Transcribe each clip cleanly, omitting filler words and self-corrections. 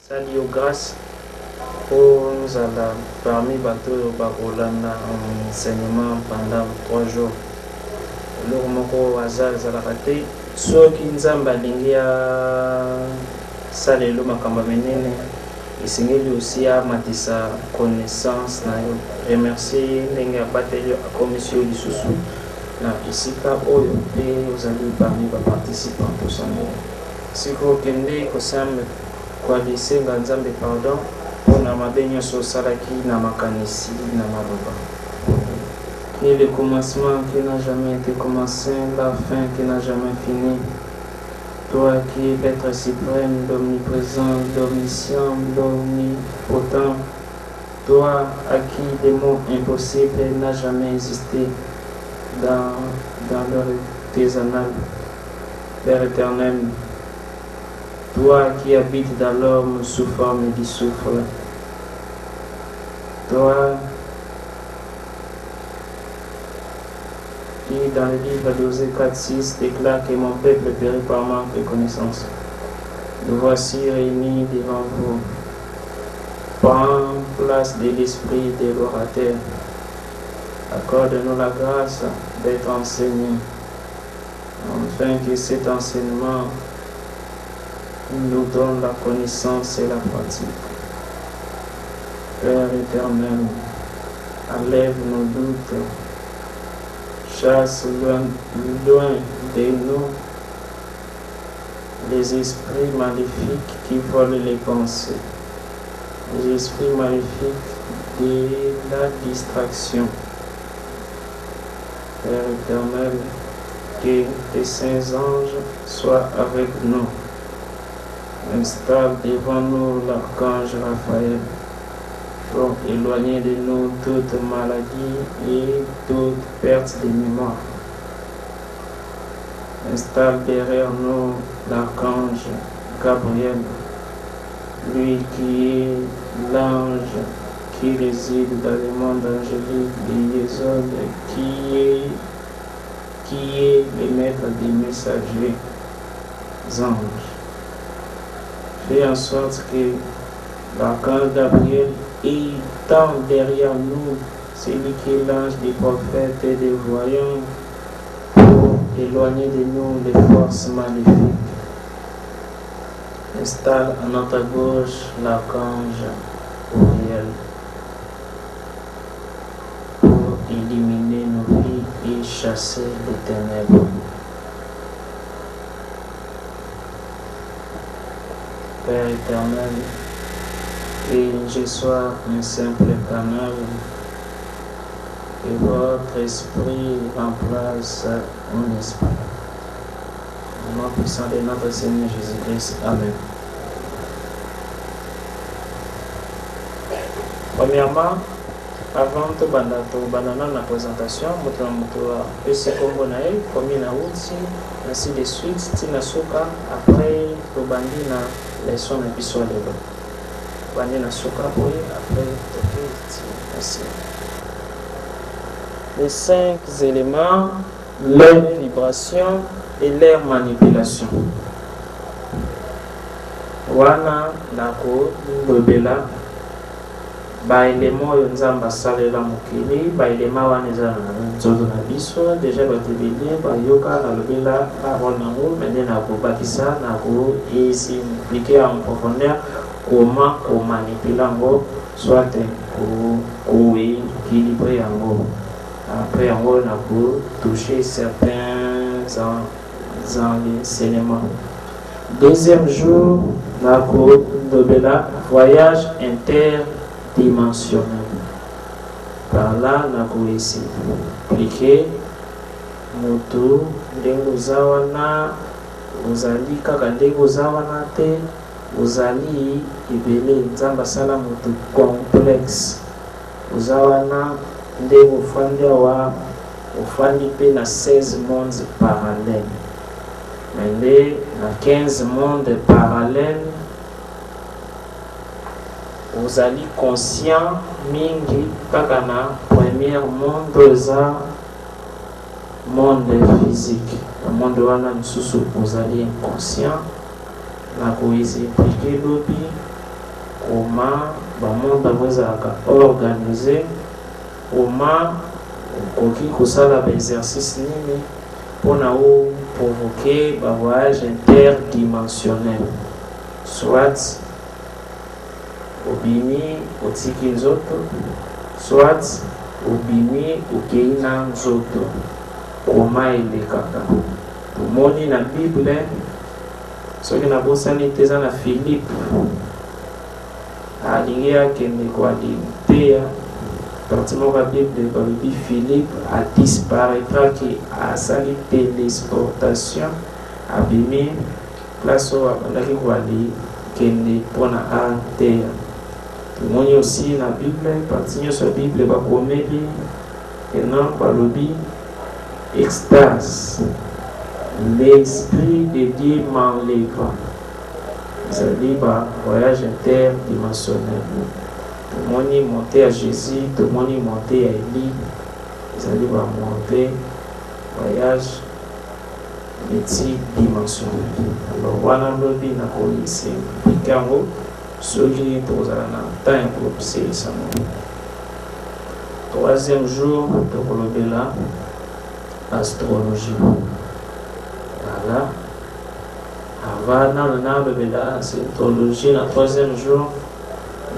Salut grâce pour nous alla parmi bateau bakolanda enseignement pendant 3 jours. Eloko moko aza ezalaka te soki nzambe alingi asalelo makambo minene esengeli aussi amatisa connaissance na yo. Remercie ndenge abateli akomisi yo lisusu na esika oyo mpe ozali parmi baparticipant tosango siko okende kosambe koalisenga nzambe pardon mpona mabe nyonso osalaki na makanisi na maloba. Et le commencement qui n'a jamais été commencé, la fin qui n'a jamais fini. Toi qui es l'être suprême, l'omniprésent, l'omniscient, l'omnipotent. Toi à qui les mots impossibles n'a jamais existé dans tes annales, Père éternel. Toi qui habites dans l'homme sous forme du souffle. Toi qui, dans le livre d'Osée 4:6, déclare que mon peuple périt par manque de connaissance. Nous voici réunis devant vous. Prends place de l'esprit de l'orateur. Accorde-nous la grâce d'être enseignés, afin que cet enseignement nous donne la connaissance et la pratique. Père éternel, enlève nos doutes. Chasse loin de nous les esprits maléfiques qui volent les pensées, les esprits maléfiques de la distraction. Père éternel, que tes saints anges soient avec nous. Installe devant nous l'archange Raphaël pour éloigner de nous toute maladie et toute perte de mémoire. Installe derrière nous l'archange Gabriel, lui qui est l'ange qui réside dans le monde angélique de Yézod, qui est le maître des messagers anges. Fais en sorte que l'archange Gabriel étant derrière nous, celui qui est l'ange des prophètes et des voyants, pour éloigner de nous les forces maléfiques. Installe à notre gauche l'archange Uriel pour éliminer nos vies et chasser les ténèbres. Père éternel, que je sois un simple canal, que votre esprit remplace mon esprit. Au nom puissant de notre Seigneur Jésus-Christ. Amen. Premièrement, avant de banana la présentation, PC Congo nae, commune à Outsi, ainsi de suite, Tina Soka, après le bandi na leçon na biso lelo. Bandi na Soka boy, après merci. Les 5 éléments, leur vibration et leur manipulation. Wana nako lobela ba élément oyo nzambe asalela mokili ba élément wana eza na nzoto na biso déjà batebeli bayoka nalobela parole nango mende nakobakisa nakoexpliquer en profondeur comment komanipuler yango soit koéquilibrer yango après yango nakotoucher certains enseignements. Deuxième jour nakolobela voyage interdimensionnel. Par là nakoexpliquer moto ndenge oza wana ozali kaka ndenge oza wana te ozali ebele nzambe asala moto complexe oza wana ndenge ofandi awa ofandi mpe na 16 mondes parallèles mais na 15 mondes parallèles vous allez conscient mingi kaka na premier monde eza monde physique le monde wana misusu vous allez inconscient na koexpliquer lobi comment monde organisé, comment koki kosala exercice nini pour provoquer un voyage interdimensionnel, soit obimi otiki nzoto, soit obimi okeina nzoto. Comment il est kaka tomoni na Bible soki na bosani teza na Philippe alingi akende koalimteya parti moko ya Bible balobi Philippe a disparaîtra ki asali télésportation abimi place oyo abandaki koalikende mpona ateya. Tomoni aussi na Bible parti nyonso ya Bible bakomeli ena balobi extase, l'esprit de Dieu m'enlève. C'est un voyage interdimensionnel. Tout le monde est monté à Jésus, tout le monde est monté à Élie. C'est un monter voyage multidimensionnel. Alors, voilà le but de la ici. Picango, ceux qui sont dans le temps pour observer ça. Troisième jour, de là. Astrologie. Voilà. Avant astrologie, le troisième jour,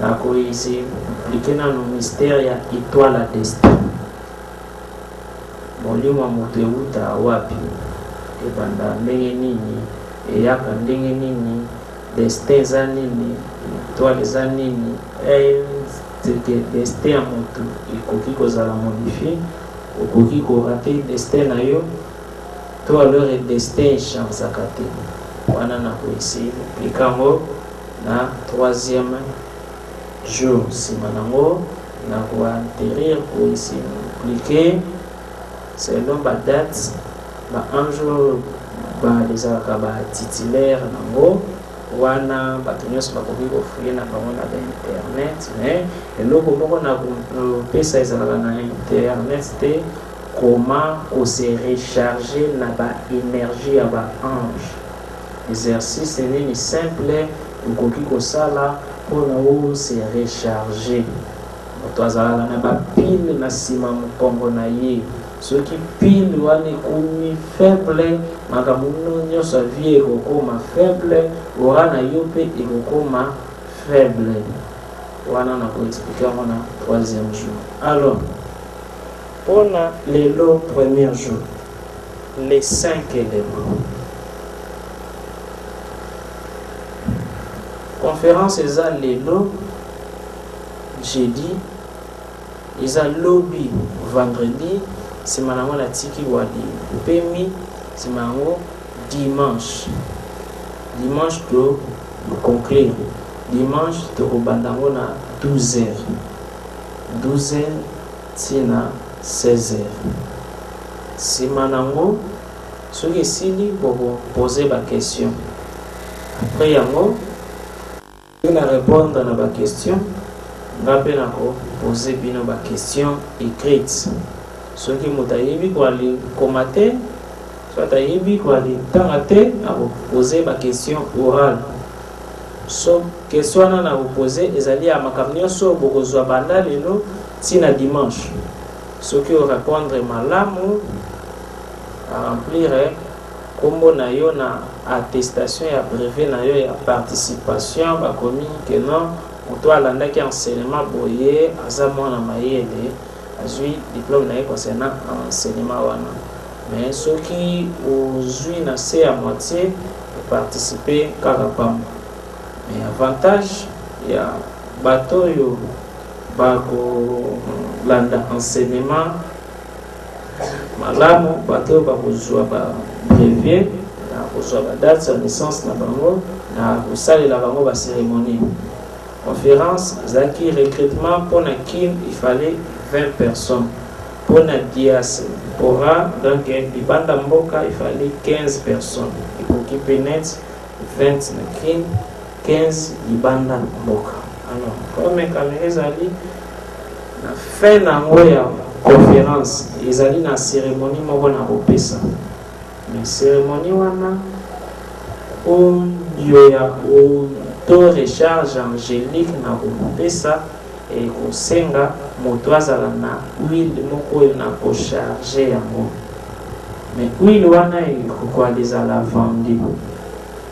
la cohésion impliquée dans le mystère, il y a étoile à destin. Molimo muteuta wapi, ebanda ndenge nini, eyaka ndenge nini, destin za nini, étoile za nini, destin ya moto ikoki kozala modifié. Okoki korate destin na yo to alors destin echanzaka te wana na koesi plikango na troisième jour nsima nango na koanterir koesi plike selon badate baange ezalaka batitulaire nango wana bato nyonso bakoki kofuye na bango na internet mais eloko moko na kopesa ezalaka na internet te comment se recharger na baénergie ya baange. Exercice nini simple okoki kosala mpona se recharger. Moto azalaka na bapile na nsima mokongo na ye soki pile wana ekomi faible makambo nyonso ya vie ekokoma faible ora na yo mpe ekokoma faible wana na koexplike yango na troisième jour. Alors mpona lelo premier jour les 5 éléments conférence eza lelo jeudi eza lobi vendredi nsima nango natiki wali pemi nsima nango dimanche to conclure dimanche tokobanda yango na 12h tina 16h nsima nango soki esili bokopose baquestion après yango na répondre na baquestion nga mpe na kopose bino baquestion écrite soki moto ayebi kolikoma te soit ayebi koalitanga te akopose baquestion orale so question wana na kopose ezali ya makambo nyonso bokozwa banda lelo ntina dimanche soki orépondre malamu aremplir kombo na yo na attestation ya brevet na yo ya participation bakomi ke non moto alandaki enseignement boye aza mwana mayele azwi diplôme na ye concernant enseignement wana mais soki ozwi na se ya moitié participer kaka pamba mais avantage ya bato oyo bakolanda enseignement malamu bato oyo bakozwa brevet na kozwa badate ya naissance na bango na kosalela bango bacérémonie conférence ezalaki recrutement mpona kim il fallait 20 personnes mpona diaspora donc libanda mboka il fallait 15 personnes ekoki mpe net 20 na kim 15 libanda mboka. Alors comme kamera ezali na fin nango ya conférence ezali na cérémonie moko na kopesa mais cérémonie wana oyo ya to recharge angélique na kopesa et kosenga moto azala na huile moko oyo na kocharge yango. Mais huile wana ekokoka ezala vendu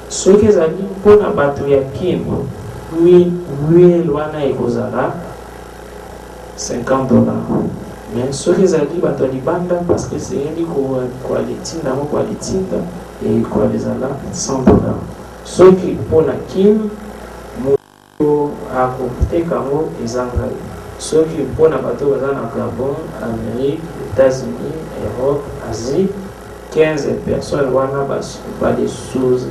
soki ezali mpona bato ya kimbo. Huile wana ekozala $50. Mais soki ezali bato ya libanda parce que seyeli koalitinda yango koalitinda ekozala $100. Soki mpona kim moto akoteka yango ezanga ye. Soki mpona bato baza na Gabon, Amérique, États-Unis, Europe, Asie, 15 personnes wana des choses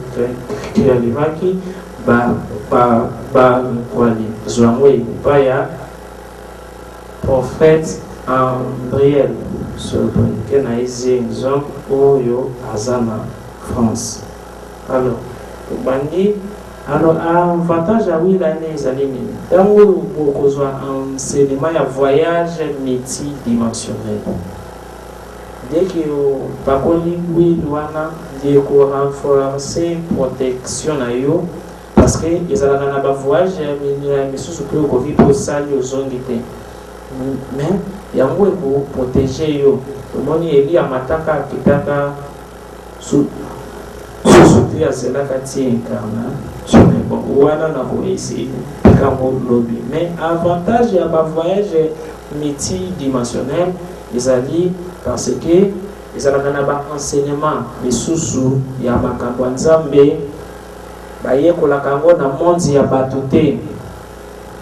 qui alivaki kwali zwango epa ya prophète Andriel soki na ezi exemple oyo aza na France. Alors tobandi alors avantage ya huile ane ezali nini? Ntango bokozwa enseignement ya voyage multidimensionnel, dès que bakoli huile wana ko renforcer protection na yo parce que ezalaka na ba voyage ya misusu pe okoki posali ozongi te, mais yango eko protéger yo. Tomoni eli ya mataka akitaka susutu ya zelaka tie incarna bon wana na koesi kango lobi. Mais avantage ya ba voyage multidimensionnel ezali parce que ezalaka na ba enseignement misusu ya makambo ya Nzambe bayekolaka yango na monde ya bato te,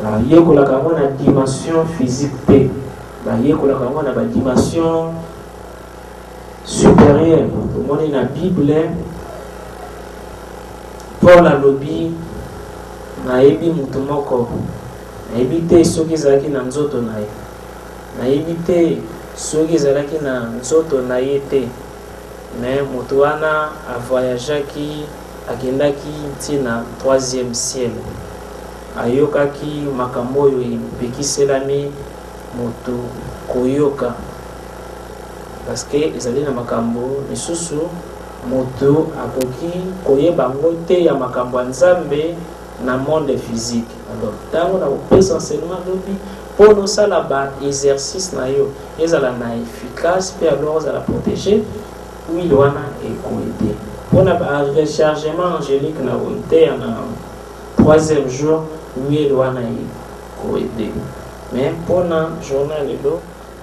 bayekolaka yango na dimension physique te, bayekolaka yango na badimension supérieure. Tomoni na Bible Paul alobi nayebi mutu moko, nayebi te soki ezalaki na nzoto na ye, nayebi te soki ezalaki na nzoto na ye te, mais moto wana avoyageaki akendaki ntina 3e ciel, ayokaki makambo oyo epekiselami moto koyoka, parce que ezali na makambo misusu moto akoki koyeba ngo te ya makambo ya Nzambe na monde physique. Alors ntango na kopesa enseignement lobi mpo nosala ba exercice na yo ezala na efficace mpe alors ozala protégé, huile wana ekoede mpona ba rechargement angélique na volonté na 3e jour, huile wana ekoede. Mais mpona journal lelo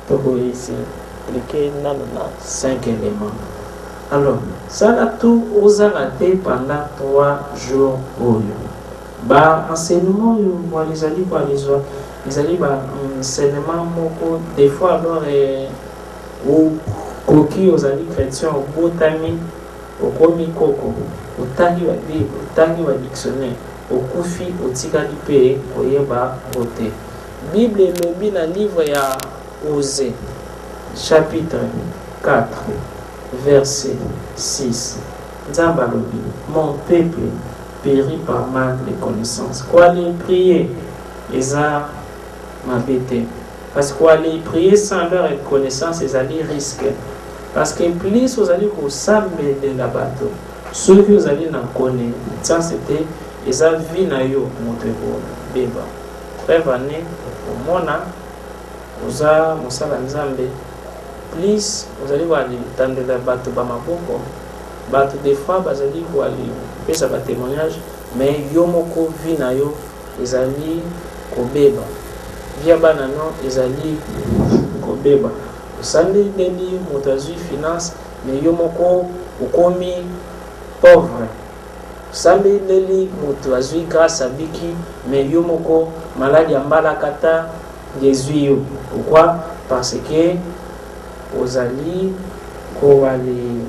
tokoyesi cliquer nano na 5 éléments. Alors sala tout ozala te pendant 3 jours oyo ba enseignement oyo ezali kwa lizwa ezali ba enseignement moko des fois alors koki ozali chrétien obotami okomi koko otangi wa Bible otangi wa dictionnaire okufi otikali pe koyeba bote. Bible elobi na livre ya Osée chapitre 4 verset 6, Nzambe alobi mon peuple périt par manque de connaissance. Quoi les prier eza mabete, parce que quoi les prier sans leur connaissance ezali risque, parce que plus vous allez au sambe de la bateau ceux que vous allez na connaissance c'était eza vie na yo moto beba prévané au mona oza mosala Nzambe. Plus vous allez voir dans la bateau bamaboko bateau des fois bazali voir les pesa ba témoignage, mais yo moko vie na yo ezali kobeba via banano ezali kobeba osali ndeni moto azwi finance, mais yo moko okomi pauvre. Osali ndeni moto azwi grâce abiki, mais yo moko malade ya mbalakata ngezwi yo. Pourquoi? Parce que ozali kowali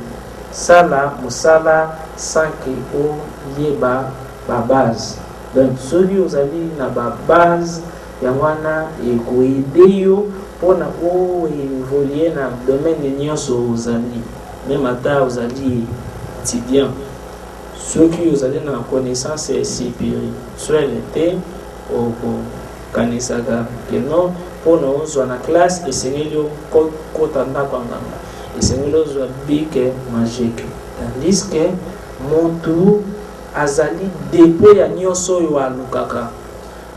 sala musala sans que oyeba ba base. Donc celui ozali na ba base ya wana ekoide yo pona o évoluer na domaine nyonso ozali, même ata ozali étudiant. Ceux qui ozali na connaissance spirituelle te o kanisaka que non pona ozwa na classe esengeli kota ndako nganga, esengeli ozwa bic magique, tandis que motu azali dépôt ya nyonso oyo alukaka.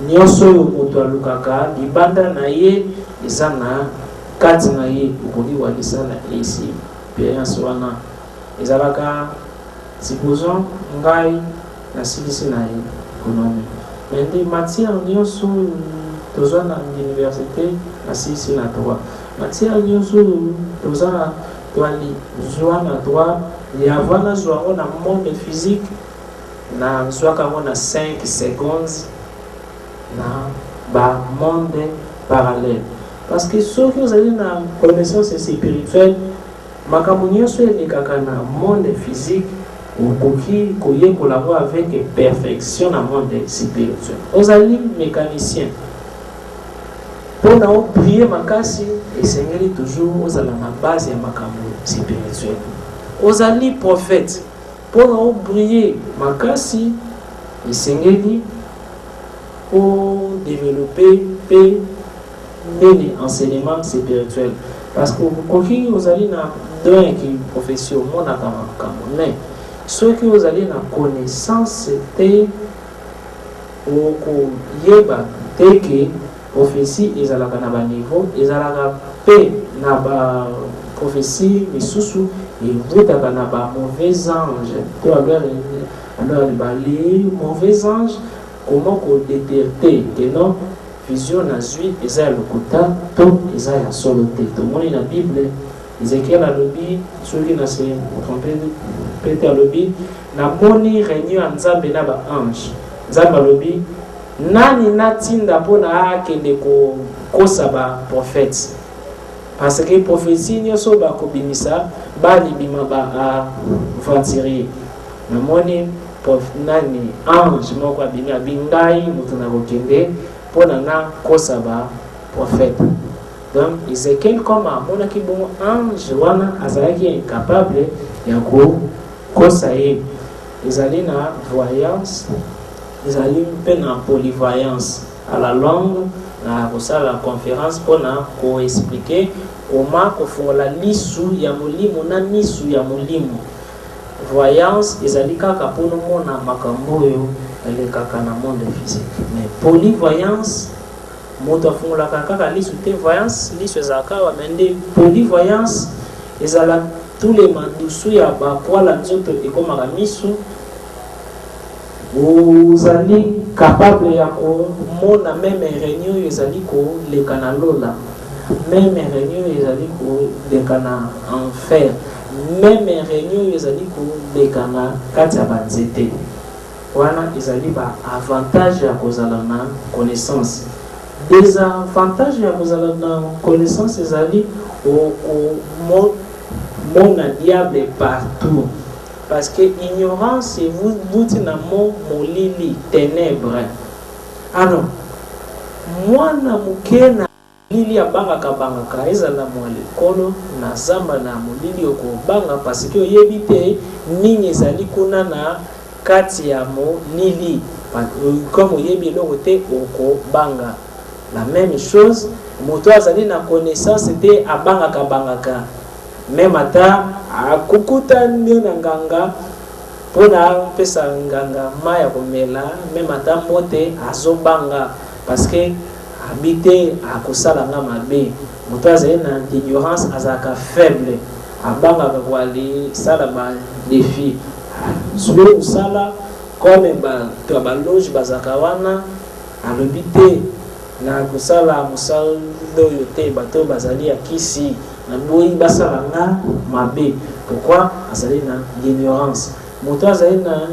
Nyonso oyo moto alukaka libanda na ye eza na kati na ye okoki walisa na expérience wana ezalaka supposons ngai nasilisi na ye économie mais nde matière nyonso tozwa na université nasilisi na droit matière nyonso tozwa na zwa na droit yava nazwa yango na monde physique na zwaka yango na 5 secondes na ba monde parallèle parce que ceux qui ont une connaissance spirituelle makambo nyonso elekaka na monde physique okoki koyekola avec perfection na monde spirituel ozali mécanicien mpona oprier makasi esengeli toujours ozala na base ya makambo spirituel ozali prophète mpona oprier makasi esengeli développer mpe nini enseignement spirituel parce que okoki ozali na don ki profession omonaka makambo mais soki ozali na connaissance te okoyeba te ke prophétie ezalaka na baniveau ezalaka mpe na baprophétie misusu evutaka na bamauvais ange to alors les mauvais anges comment kodétecter que non vision nazwi eza ya lokuta to eza ya solo te tomoni na bible Ezekiel alobi soki na se trompe pete alobi namoni réunion ya nzambe na baange nzambe alobi nani natinda mpona akende kokosa baprophète parce que prophétie nyonso bakobimisa balibima baaventurier namoni nani ange moko abimi abingai moto na kokende mpona na kosa baprophète donc Ezekiel comme amonaki bongo ange wana azalaki incapable ya kokosa ye ezali na voyance ezali mpe na polyvoyance à la langue na kosala conférence mpona koexplike koma kofungola lisu ya molimo na misu ya molimo voyance ezali kaka mpona omona makambo oyo elekaka na monde physique mais polyvoyance moto afungolaka kaka lisu te voyance lisu ezalaka awa me nde polyvoyance ezala tous les madusu ya bapoala nzoto ekomaka misu ozali capable ya komona meme réunion oyo ezali koleka na lola meme réunion oyo ezali koleka na enfer meme réunion oyo ezali koleka na kati ya banzete wana ezali baavantage ya kozala na connaissance désavantage ya kozala na connaissance ezali okomona diable partout parce que ignorance evuti na molili ténèbre alors mwana moke na molili abangaka ezala mwa likolo na zamba na molili okobanga parce que oyebi te nini ezali kuna na kati ya molili comme oyebi eloko te okobanga la même chose moto azali na connaissance te abangaka même ata akukuta nde na nganga mpona apesa nganga mai ya komela même ata mbote azobanga parce que abi te akosala nga mabe moto azali na ignorance azalaka faible abangaka koalisala badefi soki kosala comme bato ya baloge bazalaka wana alobi te na kosala mosala oyo te bato bazali ya kisi na boyi basala nga mabe pourquoi azali na ignorance moto azali na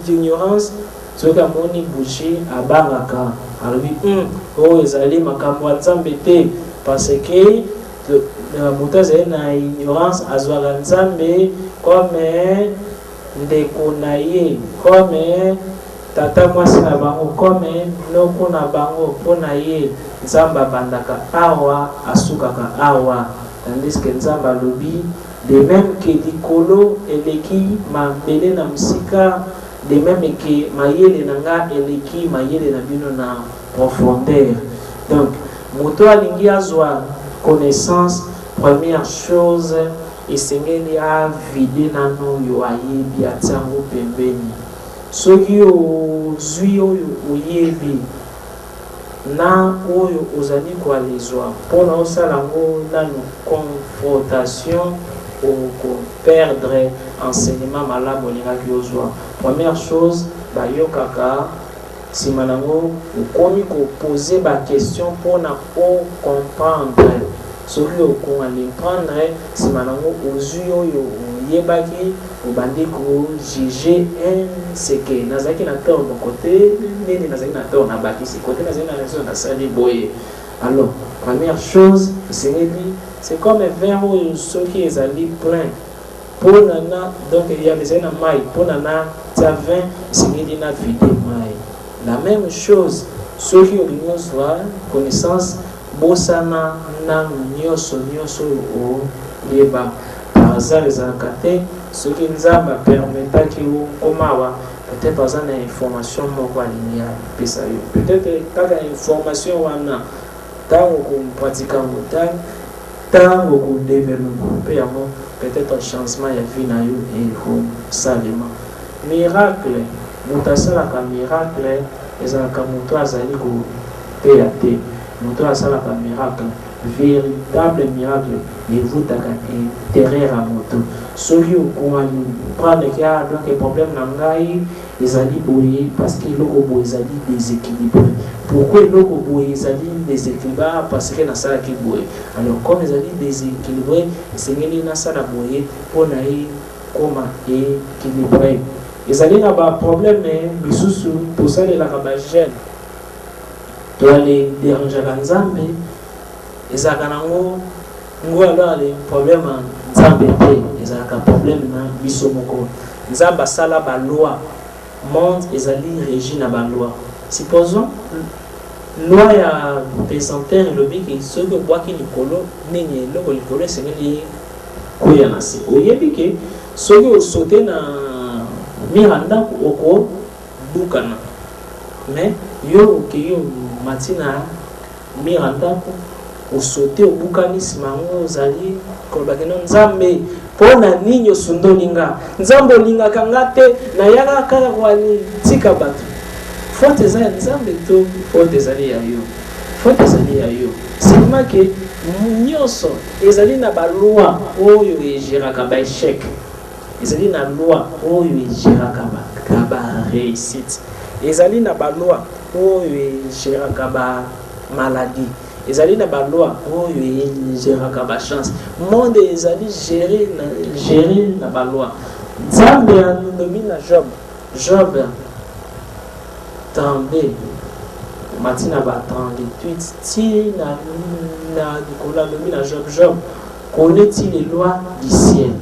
ignorance soki amoni bouchi abangaka alobi oyo ezali makambo ya nzambe te parce que moto azali na ignorance azwaka nzambe comme ndeko na ye comme tata mwasi na bango comme noko na bango mpona ye nzambe abandaka awa asukaka awa tandis que nzambe alobi de même que likolo eleki mabele na mosika de même que mayele na nga eleki mayele na bino na profondeur donc moto alingi azwa connaissance première chose esengeli avide nano oyo ayebi atiango pembeni soki ozwi oyo oyebi na oyo ozali koalizwa mpona osala ngo nano confrontation ou perdre enseignement malamu olingaki ozwa. Première chose bayokaka nsima nango okomi kopose baquestion mpona ocomprendre soki okocomprendre nsima nango ozwi oyo oyebaki obandi kojuge seke nazalaki na tort mon côté nini nazalaki na tort nabakisi côté nazalaki na raison nasali boye. Alors première chose esengeli c'est comme vin oyo soki ezali plein mpona na donc ezali na mai mpona na tia vin esengeli na vide mai. La même chose soki olingi ozwa connaissance bosana na nyonso oyo oyeba. Par hasard ezalaka te soki nzambe apermetaki okomawa peut-être aza na information moko alingi apesa yo, peut-être kaka information wana ntango kopratika yango ntango kodevelope mpe yango peut-être changement ya vie na yo ekosalema. Miracle moto asalaka miracle ezalaka moto azali koteya te. Moto asalaka miracle véritable miracle evutaka intérieur à moto soki okongani prendre kia donc problème na ngai ezali boye parce que eloko boye ezali déséquilibré. Pourquoi eloko boye ezali déséquilibré? Parce que nasalaki boye. Alors comme ezali déséquilibré esengeli nasala boye mpona ekoma équilibré. Ezali na baproblème misusu tosalelaka bagene toale dérangeaka nzambe ezalaka nango alors les problèmes nzambe te ezalaka problème na biso moko. Nzambe asala baloi monde ezali régi na baloi. Supposons loi ya pesantere elobiki soki obwaki likolo nini eloko likolo esengeli koya na se. Oyebi ke soki osote na mira ndako okobukana mais yo okeyi omati na mira ndako osote obukani nsima yango ozali kolobaki no nzambe mpona nini osundolinga nzambe olingaka nga te nayaka kaka kwani tika bato. Faute eza ya nzambe to faute ezali ya yo? Faute ezali ya yo. Seulement ke nyonso ezali na baloi oyo egéraka baéchec, ezali na loi oyo egéraka baréussite, ezali na baloi oyo egéraka bamaladie, ezali na baloi oyo egéraka bachance. Monde ezali géré na baloi. Nzambe alobi na Job tande matina ba 38 ti na likolo alobi na Job connaît-il les lois du ciel?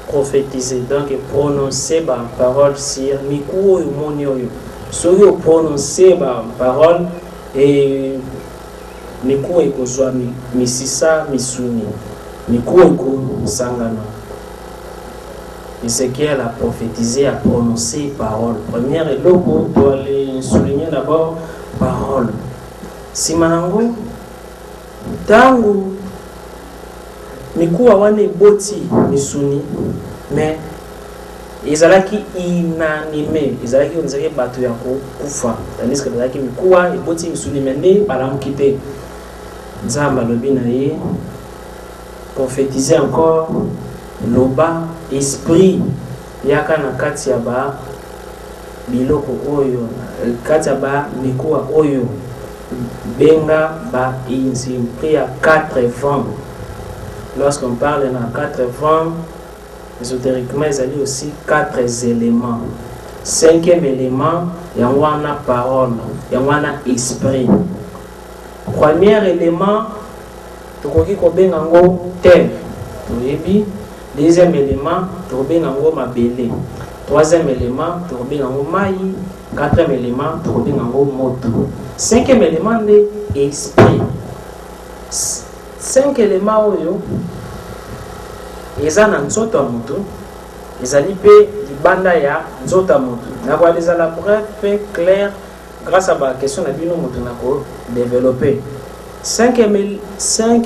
Prophétiser, donc prononcer ba parole sur miku oyo moni oyo soki oprononcer ba parole et miku ekozwa misisa misuni miku ekosangana. Ézéchiel a prophétisé, a prononcé parole. Première eloko doit les souligner d'abord parole. Simanango tango mikuwa wane boti misuni mais ezalaki inanimé, ezalaki onzaki bato ya kufa, tandis que ezalaki mikuwa eboti misuni mais nde balamuki te. Nzambe alobi na ye prophétiser encore loba esprit yaka na kati ya ba biloko oyo kati ya ba mikuwa oyo benga ba esprit ya 4 vents. Lorsqu'on parle dans 4 vents, ésotériquement, il y a aussi 4 éléments. 5e élément, il y a une parole, il y a un esprit. Premier élément, tu as terre. Deuxième élément, tu as mabele. Troisième élément, tu as maï. Quatrième élément, tu as moto. 5e élément, l'esprit. 5 éléments oyo eza na nzoto ya moto ezali pe libanda ya nzoto ya moto. Nakoleza la preuve claire grâce à ba question na bino moto nako développer 5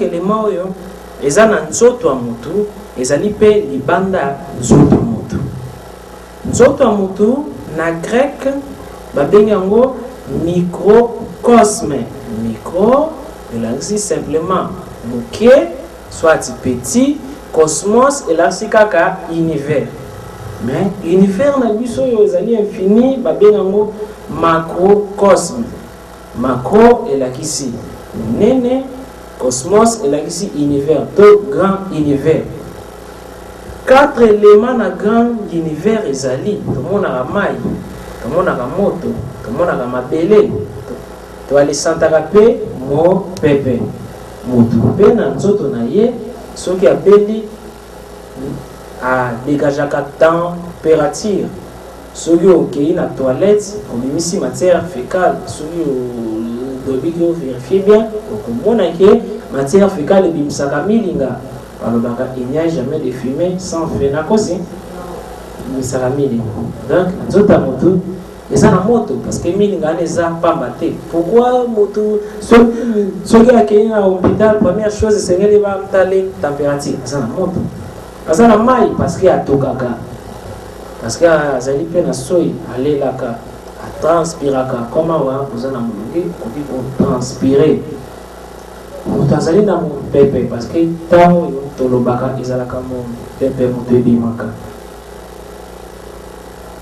éléments oyo eza na nzoto ya moto ezali pe libanda ya nzoto ya moto. Nzoto ya moto na grec babengi yango microcosme. Micro elangisi simplement moke soit petit, cosmos elangisi kaka univers. Mais univers na biso yo ezali infini babengi yango macrocosme. Macro elakisi nene, cosmos elakisi univers, to grand univers. 4 éléments na grand univers ezali, tomonaka mai, tomonaka moto, tomonaka mabele, toalisantaka pe mo pepe. Moto pe na nzoto na ye soki abeli a dégageaka température. Soki okei na toilette obimisi matière fécale, soki dobiki vérifier bien okomona ke matière fécale ebimisaka milinga. balobaka il n'y a jamais de fumée sans feu na kosi ebimisaka milinga. Donc nzoto ya moto eza na moto parce que milinga wana eza pamba te. Pourquoi moto soki akei na hôpital première chose esengeli bamtali température eza na moto. Aza na mai parce que atokaka, parce que azali mpe na soi alelaka atranspiraka. Koma wa oza na molongi koki kotranspire. Moto azali na mopepe parce que ntango oyo tolobaka ezalaka mopepe moto ebimaka.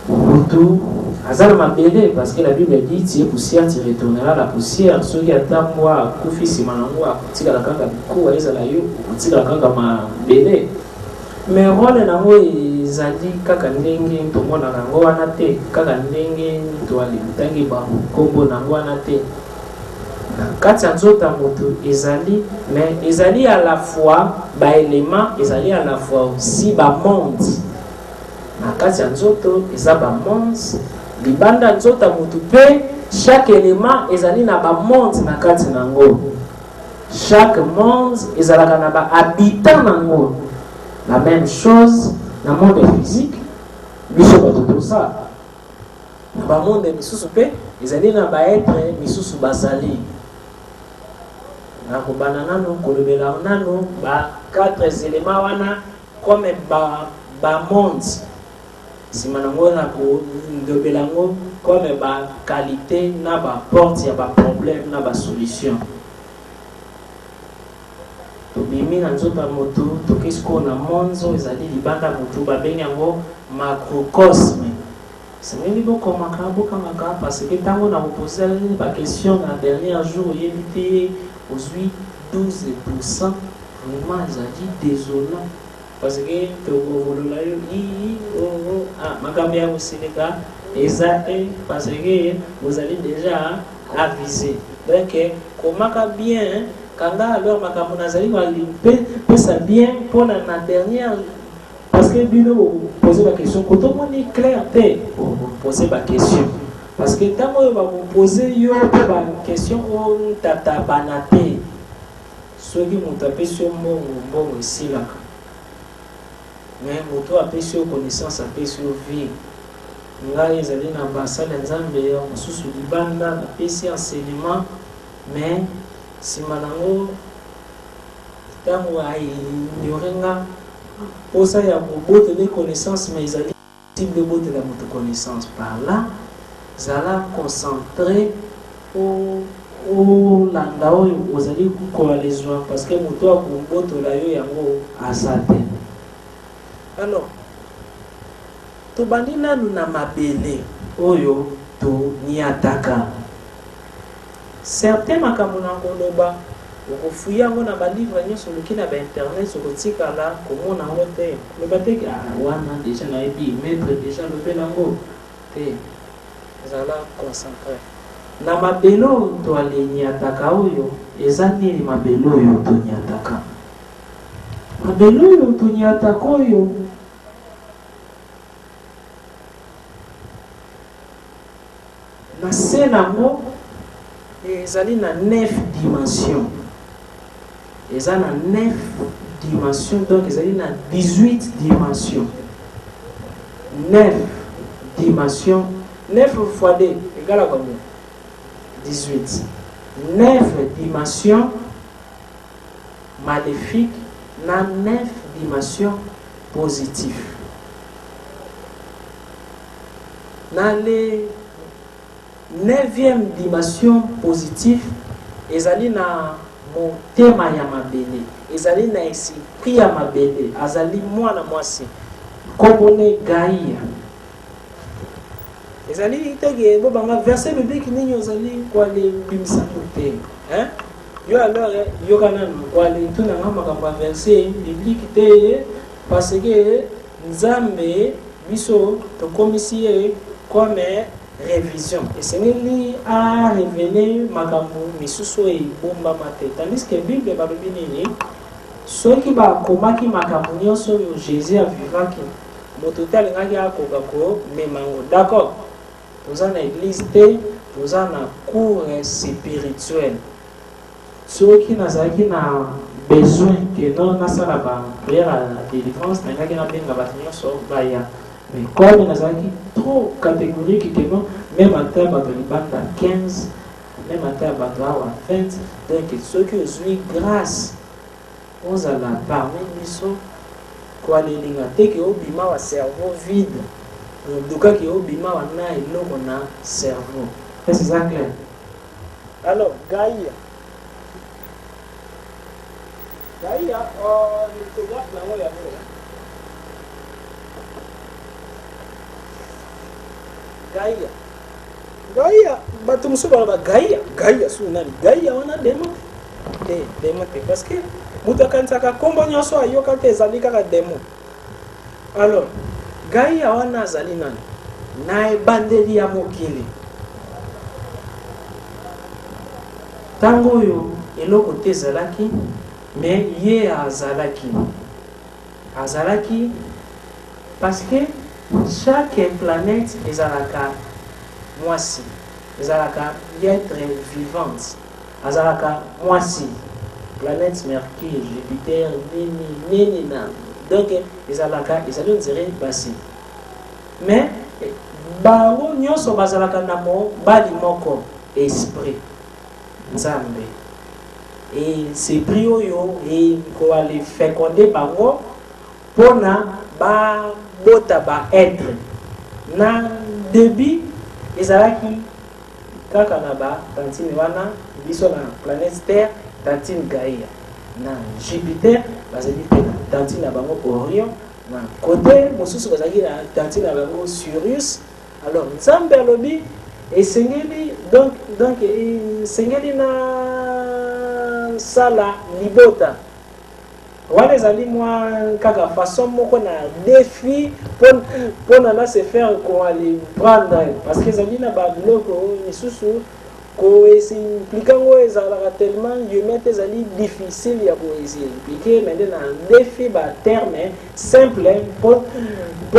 Moto aza na mabele parce que la Bible dit tu es poussière tu retourneras la poussière. Soki ata mwa akufi nsima nango akotikala kaka bikuwa ezala yo okotikala kaka mabele. Mais rôle nango ezali kaka ndenge tomonaka yango wana te, kaka ndenge toalimutangi bankombo nango wana te. Na kati ya nzoto ya moto ezali, mais ezali à la fois baélément, ezali à la fois aussi bamonde. Na kati ya nzoto eza bamonde, libanda nzoto ya moto pe chaque élément ezali na bamonde na kati nango. Chaque monde ezalaka na bahabitant nango. La même chose dans le monde physique, nous sommes tout ça. Dans le monde misusu pe, ils allaient na ba être misusu basali. Na kobana nano kolobela nano ba 4 éléments wana comme ba monde. Si manango na ko ndobela ngo comme ba qualité na ba porte ya ba problème na ba solution. Tobimi na nzoto ya moto tokesiko na monzo ezali libanda moto babengi yango macrocosme. Sengeli bokomaka bokangaka parce que ntango na koposer ba question na dernier jour oyebi te ozwi 12%. Vraiment ezali désolant parce que tokolola yo makambo ya kosilika eza parce que vous allez déjà aviser. Donc komaka bien kanga alors makambo nazali pe ça bien pour la dernière parce que bino vous posez la question quand on est clair te vous posez la question parce que tant que vous poser yo ba question on tata banate soki moto apesi mbongo esilaka mais moto apesi yo connaissance apesi yo vie. Ngai ezali na basala nzambe ya mosusu libanda apesi enseignement mais nsima nango ntango aignorenga mposa ya kobotela connaissance mais ezali cible ebotela moto connaissance par là zala concentré olanda oyo ozali koalezwa parce que moto akobotola yo yango aza te. Alors tobandi nanu na mabele oyo toniataka certains makambo na koloba okofuya yango na balivre nyonso loki na bainternet okotikala komona yango te loba te wana déjà nayebi maître déjà lobela yango te ezala concentré na mabele oyo toaleniataka oyo eza nini mabele oyo toniataka. Mabele oyo toniataka oyo na se nango ezali na 9 dimensions. Eza na 9 dimensions, donc ezali na 18 dimensions. 9 dimensions. 9 fois 2 égale à combien? 18. 9 dimensions maléfiques, na 9 dimensions positives. dans les 9e dimension positive, ezali na motema ya mabele, ezali na esprit ya mabele, azali mwana mwasi komone Gaïa. Ezali tege bo banga verset biblique nini ozali kwa le bimisa te, hein? Yo alors yo kana kwa le tuna ngama kamba verset biblique te parce que Nzambe biso to komisie comme révision. Et c'est lui a révélé makambo misusu e bomba mate. Tandis que Bible ba bibini ceux qui ba komaki makambo nyonso yo Jésus a vivaki. Moto talingaki akoka ko memango. D'accord. Nous en église te, nous en cours spirituel. Ceux qui n'azaki na besoin que non na sala ba prière à délivrance, na ngaki na benga batinyo so baya. Mais comme nous avons trop catégorique que non, même à terre, à 15, même à terre, à 20, donc ceux qui ont grâce, on a la parmi nous, quoi les lignes, que au bima wa cerveau vide, donc que au bima wa na et l'homme on a cerveau. C'est ça clair. Alors Gaïa, l'orthographe là où il y a Gaïa, bato muso ba Gaïa su nani Gaïa wana demo te parce que mutakanta ka kombo nyoso ayoka te ezali kaka demo. Alors Gaïa wana azali nani na ebandeli ya mokili tango yo eloko te ezalaki mais ye azalaki parce que chaque planète est à la moisi, est à la être vivante, est à la moisi, planète Mercure, Jupiter, Nini, donc est à la ils allaient dire bassi. Mais bao nyonso bazalaka na mo bali moko esprit Nzambe. Et c'est prio yo et ko aller féconder bango pona ba bota ba être na début ezalaki kaka na ba tantine wana biso na planète Terre tantine Gaïa na Jupiter bazali pe tantine na bango Orion na côté mosusu bazali na tantine na bango Sirius. Alors Nzambe alobi esengeli donc esengeli na sala libota wana ezali mwa kaka façon moko na défi pour na se faire qu'on aller prendre parce que ezali na ba biloko misusu ko impliquant ezalaka tellement yomete ezali difficile ya ko expliquer mais na défi ba terme simple pour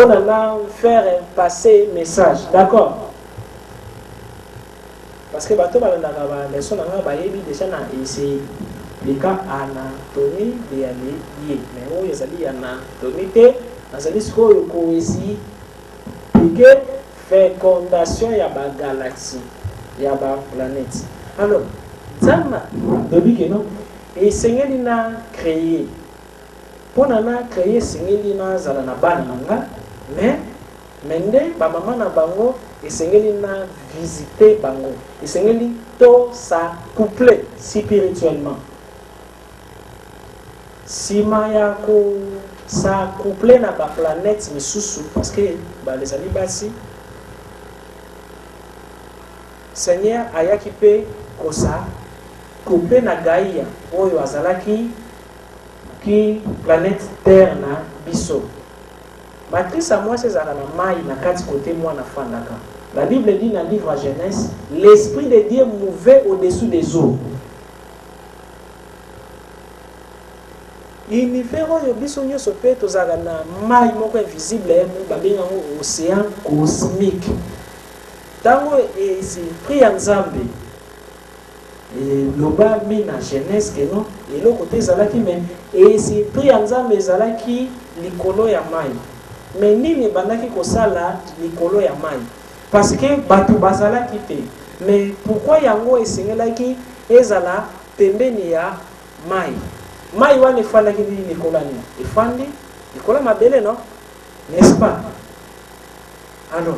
na faire passer message. D'accord. Parce que bato balandaka ba leçon nga ba yebi déjà na essayer le cas anatomie de aller lié mais où ils allaient anatomie te azali siko ko esi que fécondation ya ba galaxie ya ba planète. Alors Nzambe dobi que non et sengeli na créer pour na créer sengeli na zala na bana nga mais mende ba mama na bango esengeli na visiter bango esengeli to sa coupler spirituellement sima ya ko sa coupler na ba planète misusu parce que ba les ali basi Seigneur ayaki pe ko sa couper na Gaïa oyo azalaki ki planète Terre na biso. Matrice à moi c'est à la maille na quatre côtés moi na fandaka. La Bible dit dans le livre à Genèse, l'esprit de Dieu mouvait au-dessus des eaux. L'univers oyo biso nyonso pe tozala na maille moko invisible babenga océan cosmique. Tango esprit ya Nzambe loba mi na Genèse que non eloko te ezalaki mais esprit ya Nzambe ezalaki likolo ya maille. Mais nini bandaki kosala likolo ya maille parce que bato bazalaki te mais pourquoi yango esengelaki ezala pembeni ya maille maille wana efandaki nini likolo nini efandi likolo mabele non n'est-ce pas? Alors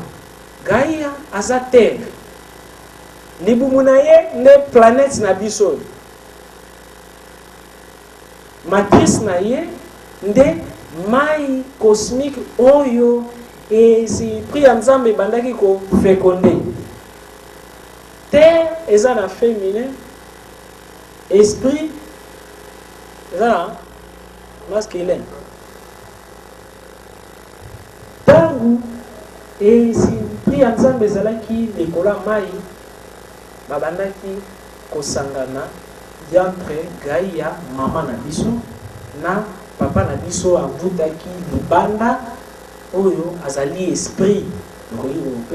Gaïa aza terre. Libumu na ye nde planète na biso. Matrice na ye nde mai cosmique oyo esprit ya Nzambe bandaki ko fécondé. Terre eza na féminin, esprit eza na masculin. Tangu esprit ya Nzambe ezalaki likola mai babandaki kosangana entre Gaïa mama na biso na papa na biso avutaki libanda oyo azali esprit.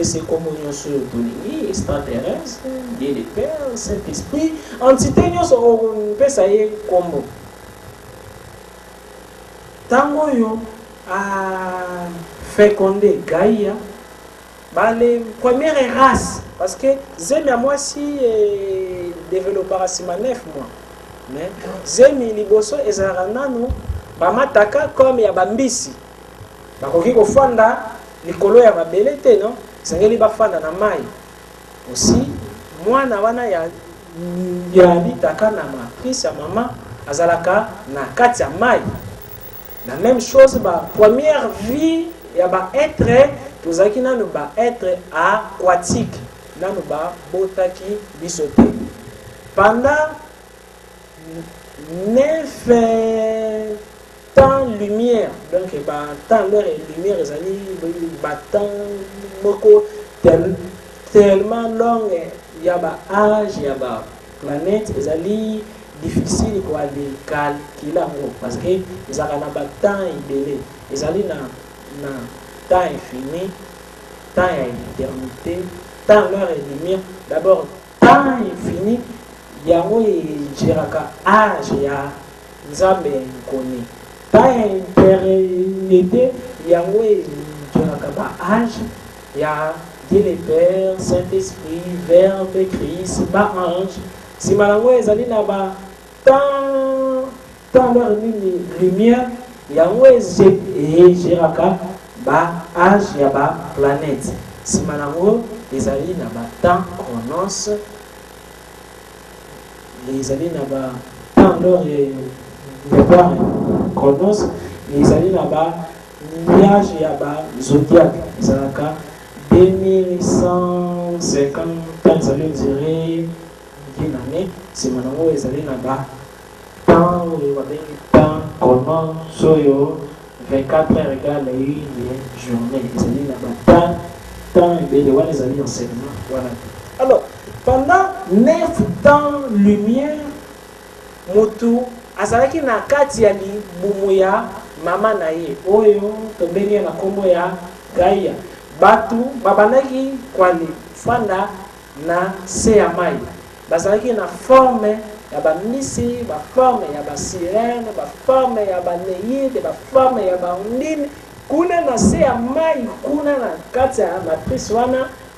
C'est comme on se donne extraterrestre, Dieu le Père, Saint-Esprit, entité on peut ça y comme tango yo a fécondé Gaïa, les premières races, parce que zemi à moi si développera à 9 mois, mais zemi liboso ezaranano bamataka comme ya bambisi, bakoki kofanda likolo ya mabele te non sengeli bafanda na mai aussi mwana wana ya litaka na matrice ya mama azalaka na kati ya mai. La même chose ba première vie ya ba être tozaki nanu ba être aquatique nanu ba botaki bisote pendant 9 temps lumière, donc temps l'heure et lumière temps tellement long, il y a âge, il y a planète, ils difficile pour aller calculer parce que ils ont temps idéal, ils ont temps infini, temps et éternité, temps l'heure et lumière. D'abord temps infini, il y a âge, il y a Nzambe connu. Pas éternité, il y a âge, il y a Dieu le Père, Saint-Esprit, Verbe, Christ, ange. Si malango ezali na ba tant leur lumière, il y a Jiraka, ba âge, il y a ba planète. Si malango ezali na ba temps chronos, ezali na ba temps leur chronos, les années là-bas, nuage et là-bas, zodiac, Zalaka, 2150 ans, les années, on dirait, une année, c'est maintenant, les années là-bas, temps, temps, chronos, soyo, 24 heures égale une journée, les années là-bas, temps, et les années enseignement, voilà. Alors, pendant 9 temps lumière, Motu, azalaki na kati ya libumu ya mama na ye oyo tobengi na kombo ya Gaïa. Batu babandaki kwali fanda na se ya mai, bazalaki na forme ya bamisi, ba forme ya ba sirene, ba forme ya ba neide, ba forme ya ba ndini kuna na se ya mai, kuna na kati ya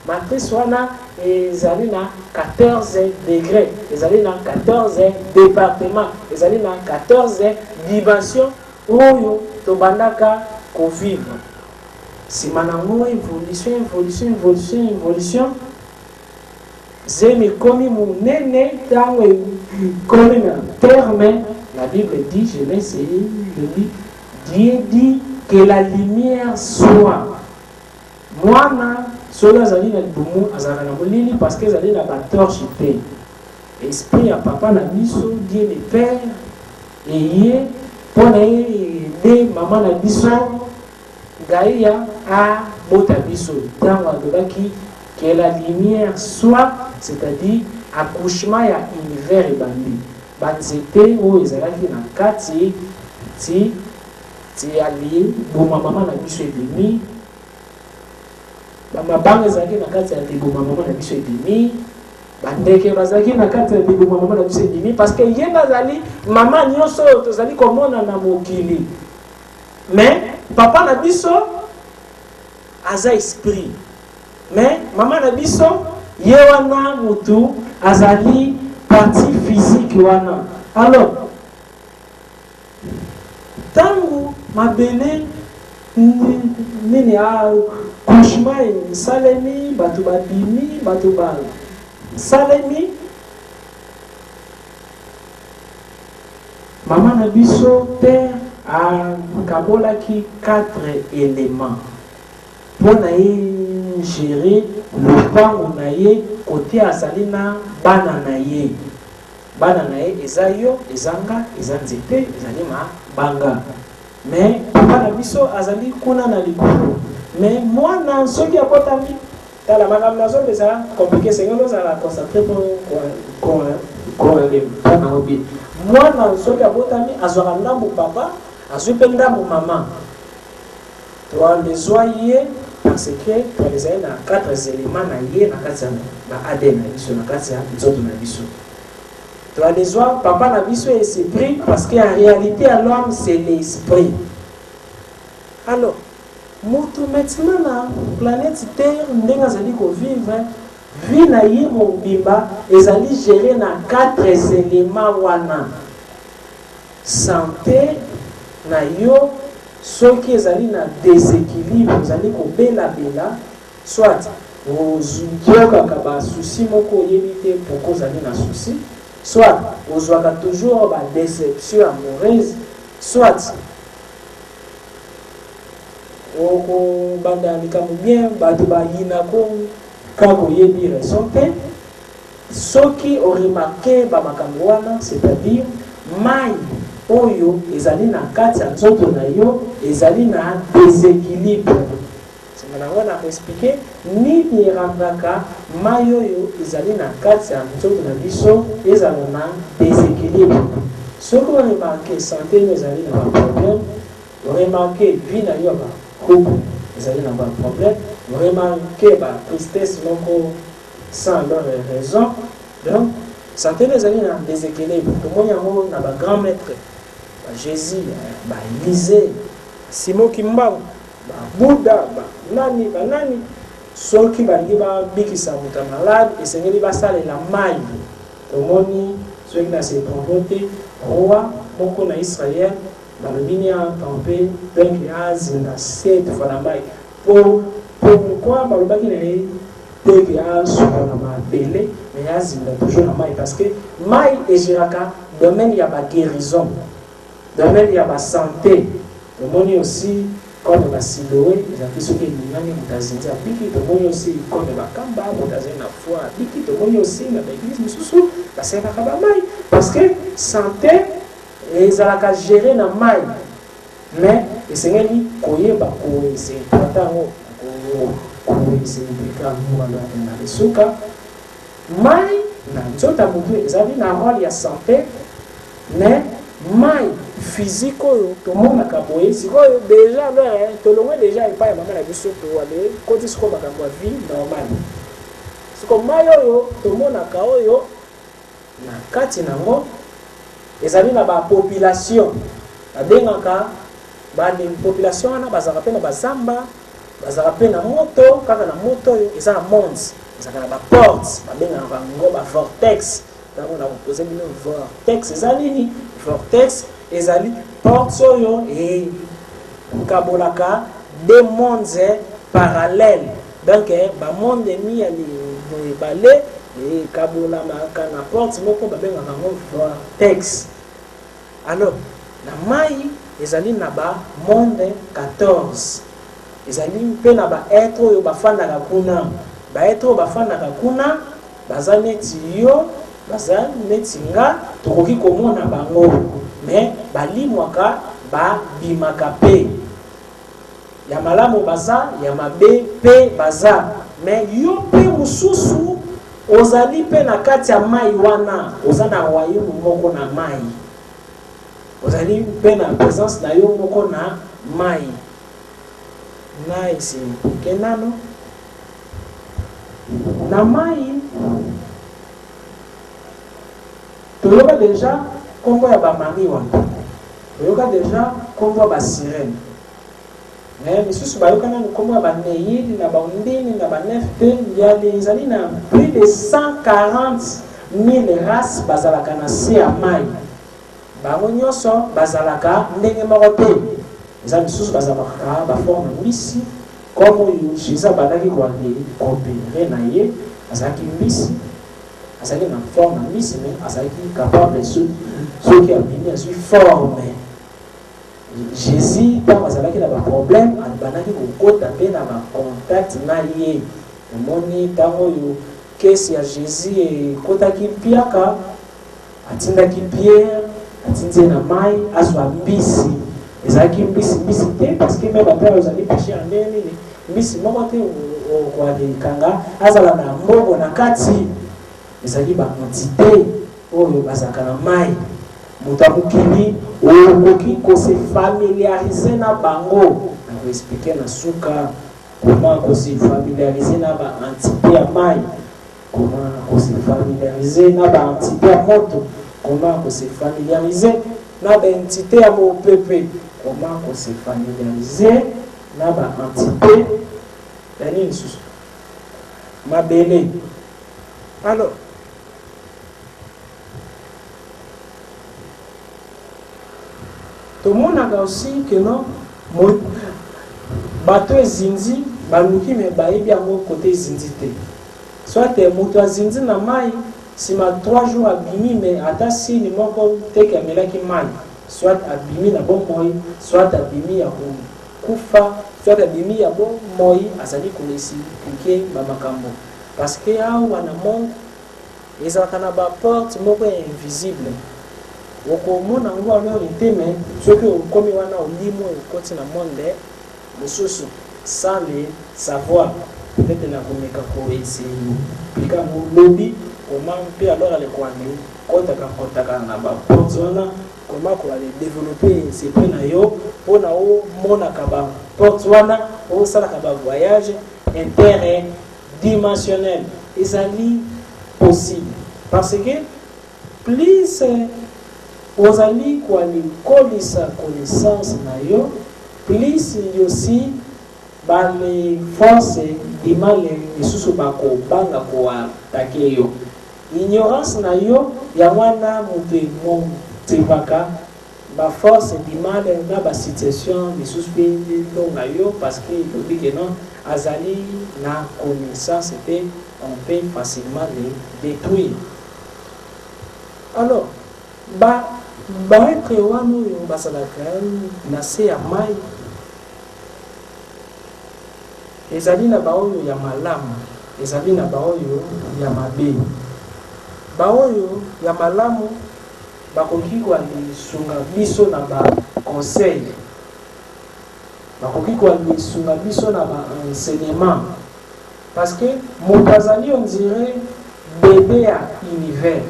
matrice wana ezali na 14 degrés, ezali na 14 départements, ezali na 14 dimensions oyo tobandaka kovivre. Sima nango évolution zemi komi munene tango komi na terme. La Bible dit, je vais essayer de lire, Dieu dit que la lumière soit. Mwana solo azali na libumu azala na molili parce que azali na ba torche te. Esprit ya papa na biso Dieu le Père eye pona aider maman na biso Gaïa a bota biso tango adobaki que la lumière soit, c'est-à-dire accouchement ya univers ebandi banzete oyo ezalaki na kati ti ali boma maman na biso ebimi bamabanga ezalaki na kati ya liboma mama na biso ebimi, bandeke bazalaki na kati ya liboma mama na biso ebimi, parce que ye bazali mama nyonso oyo tozali komona na mokili. Mais papa na biso aza esprit, mais mama na biso ye wana mutu azali partie physique wana. Alors tangu mabele nini couchement salemi bato babimi bato ba salemi mama na biso père akabolaki 4 éléments pour na gérer le pango na ye côté azali na bana na ye eza yo ezanga eza nzete ezali mabanga mais papa na biso azali kuna na likolo mais mwana soki akotami tala makambo nazo eza compliqué sengelo ozala concentré mpona obi mwana soki akotami azwaka ndambo papa azwi mpe ndambo mama toalezwa ye parce que toalezali na 4 éléments na ye na kati ya ba-ADN na biso na kati ya nzoto na biso toalezwa papa na biso esprit parce qu'en réalité à l'homme c'est l'esprit. Alors moto maintenant na planète terre ndenge azali kovivre vie na ye mobimba ezali géré na 4 éléments wana santé na yo soki ezali na déséquilibre ezali kobelabela soit ozokaka basusi moko oyebi te pourquoi ozali na susi soit ozwaka toujours badéception amoureuse soit okobanda likambo bien bato bayinako kaka oyebi raison te soki oremarke bamakambo wana c'est-à-dire mai oyo ezali na kati ya nzoto na yo ezali na déséquilibre sima nango na koexplike nini erangaka mai oyo ezali na kati ya nzoto na biso ezala na déséquilibre soki oremarke santé oyo ezali na baproblème oremarke vie na yo bakouple ezali na baproblème oremarke batristesse moko sans leur raison donc santé oyo ezali na déséquilibre tomoni yango na bagrand maître Jésus, Élisée, Simon Kimbangu, Bouddha, banani, ceux qui va bikisa muta malade, et c'est qu'il va saler la maille. Tomoni, ceux qui n'a se convoqué, roi, moko na Israël, dans le mini en tempé, donc il y a zinda 7 fois la maille. Pourquoi Balobaki n'a pas qu'il y a sur la maille, mais il y a zinda toujours la maille, parce que maille et Jiraka, domaine il y a pas guérison. Domaine il y a la santé. Le monde aussi, comme la siloé, il y a ceux qui n'ont pas de biki. Le monde aussi, comme la kamba, il y a la foi, biki. Le monde aussi, dans l'église, mais c'est la kabamaï. Parce que santé, ils ont géré la maille. Mais, et c'est ce qui c'est important, c'est le souka. Maille, dans le monde, ils ont un rôle de santé, mais mai physique oyo tomonaka boye sikoyo déjà alors tolongwe déjà epai ya mama na biso toale koti siko makambo ya vie normale siko mai oyo tomonaka oyo na kati nango ezali na bapopulation babengaka population wana bazalaka mpe na bazamba bazalaka mpe na moto kaka na moto oyo eza na monde ezalaka na baporte babengaka bango bavortex ntango na kopose bino vortex eza nini vortex ezali porte oyo ekabolaka des mondes parallèles donc bamonde emi ya ebale ekabolamaka na porte moko babengaka yango vortex. Alors na mai ezali na bamonde 14 ezali mpe na baetre oyo bafandaka kuna baetre oyo bafandaka kuna baza neti yo baza neti nga tokoki komona bango mais balimwaka babimaka pe ya malamu baza ya mabe pe baza mais yo pe mosusu ozali pe na kati ya mai wana oza na royaume moko na mai ozali pe na présence na yo moko na mai na esi kenano na mai toyoka déjà kombo ya bamami wana toyoka déjà kombo ya basirene mais misusu bayoka nanu kombo ya baneyili na baundini na banefte ezali na plus de 140 000 races bazalaka na se ya mai bango nyonso bazalaka ndenge moko te eza misusu bazalaka baforme mbisi comme oyo jésus abandaki koopere na ye azalaki mbisi azalaki na forme na mbisi mais azalaki capable soki abimi azwi forme jésus ntango azalaki na baproblème abandaki kokota mpe na bacontact na ye omoni ntango oyo kesi ya jésus ekotaki mpiaka atindaki pierre atindi ye na mai azwa mbisi ezalaki mbisi te parce que me bato oyo ozali péché ya ndenge nini mbisi moko te okoalikanga azala na mbongo na kati ezali baentité oyo bazalaka na mai moto ya mokili okoki kose familiarize na bango nakoexplike na suka koma kose familiarize na baentité ya mai koma kose familiarize na baentité ya moto koma kose familiarize na baentité ya mopepe koma kose familiarize na baentité ya nini susu mabele. Alors tomonaka aussi que non bato ezinzi baluki me bayebi yango kote ezinzi te soit moto azinzi na mai nsima 3 jours abimi me ata sini moko teke amelaki mai soit abimi na bomoi soit abimi ya kokufa soit abimi ya bomoi azali koexplike bamakambo parce que awa na monde ezalaka na baporte moko ya invisible okomona ngo wana te mais soki okomi wana olimo ekoti na monde mosusu sans le savoir peut-être na komeka koexplika lobi koma mpe alors alekwani kotaka na baporte wana koma koale développer esprit na yo mpona omonaka baporte wana osalaka bavoyage interdimensionnel ezali possible parce que plus ozali koalikolisa connaissance na yo plus aussi bale force dimale lisusu bakobanga koatake yo ignorance na yo ya wana moto motebaka baforce dimale na basituation lisusu mpe longa yo parce que elobi ke non azali na connaissance mpe on peut facilement les détruire. Alors baetre wana oyo bazalaka na se ya mai ezali na baoyo ya malamu ezali na baoyo ya mabe. Baoyo ya malamu bakoki koalisunga biso na baconseil bakoki koalisunga biso na baenseignement parce que moto azali on dirait bébé ya univers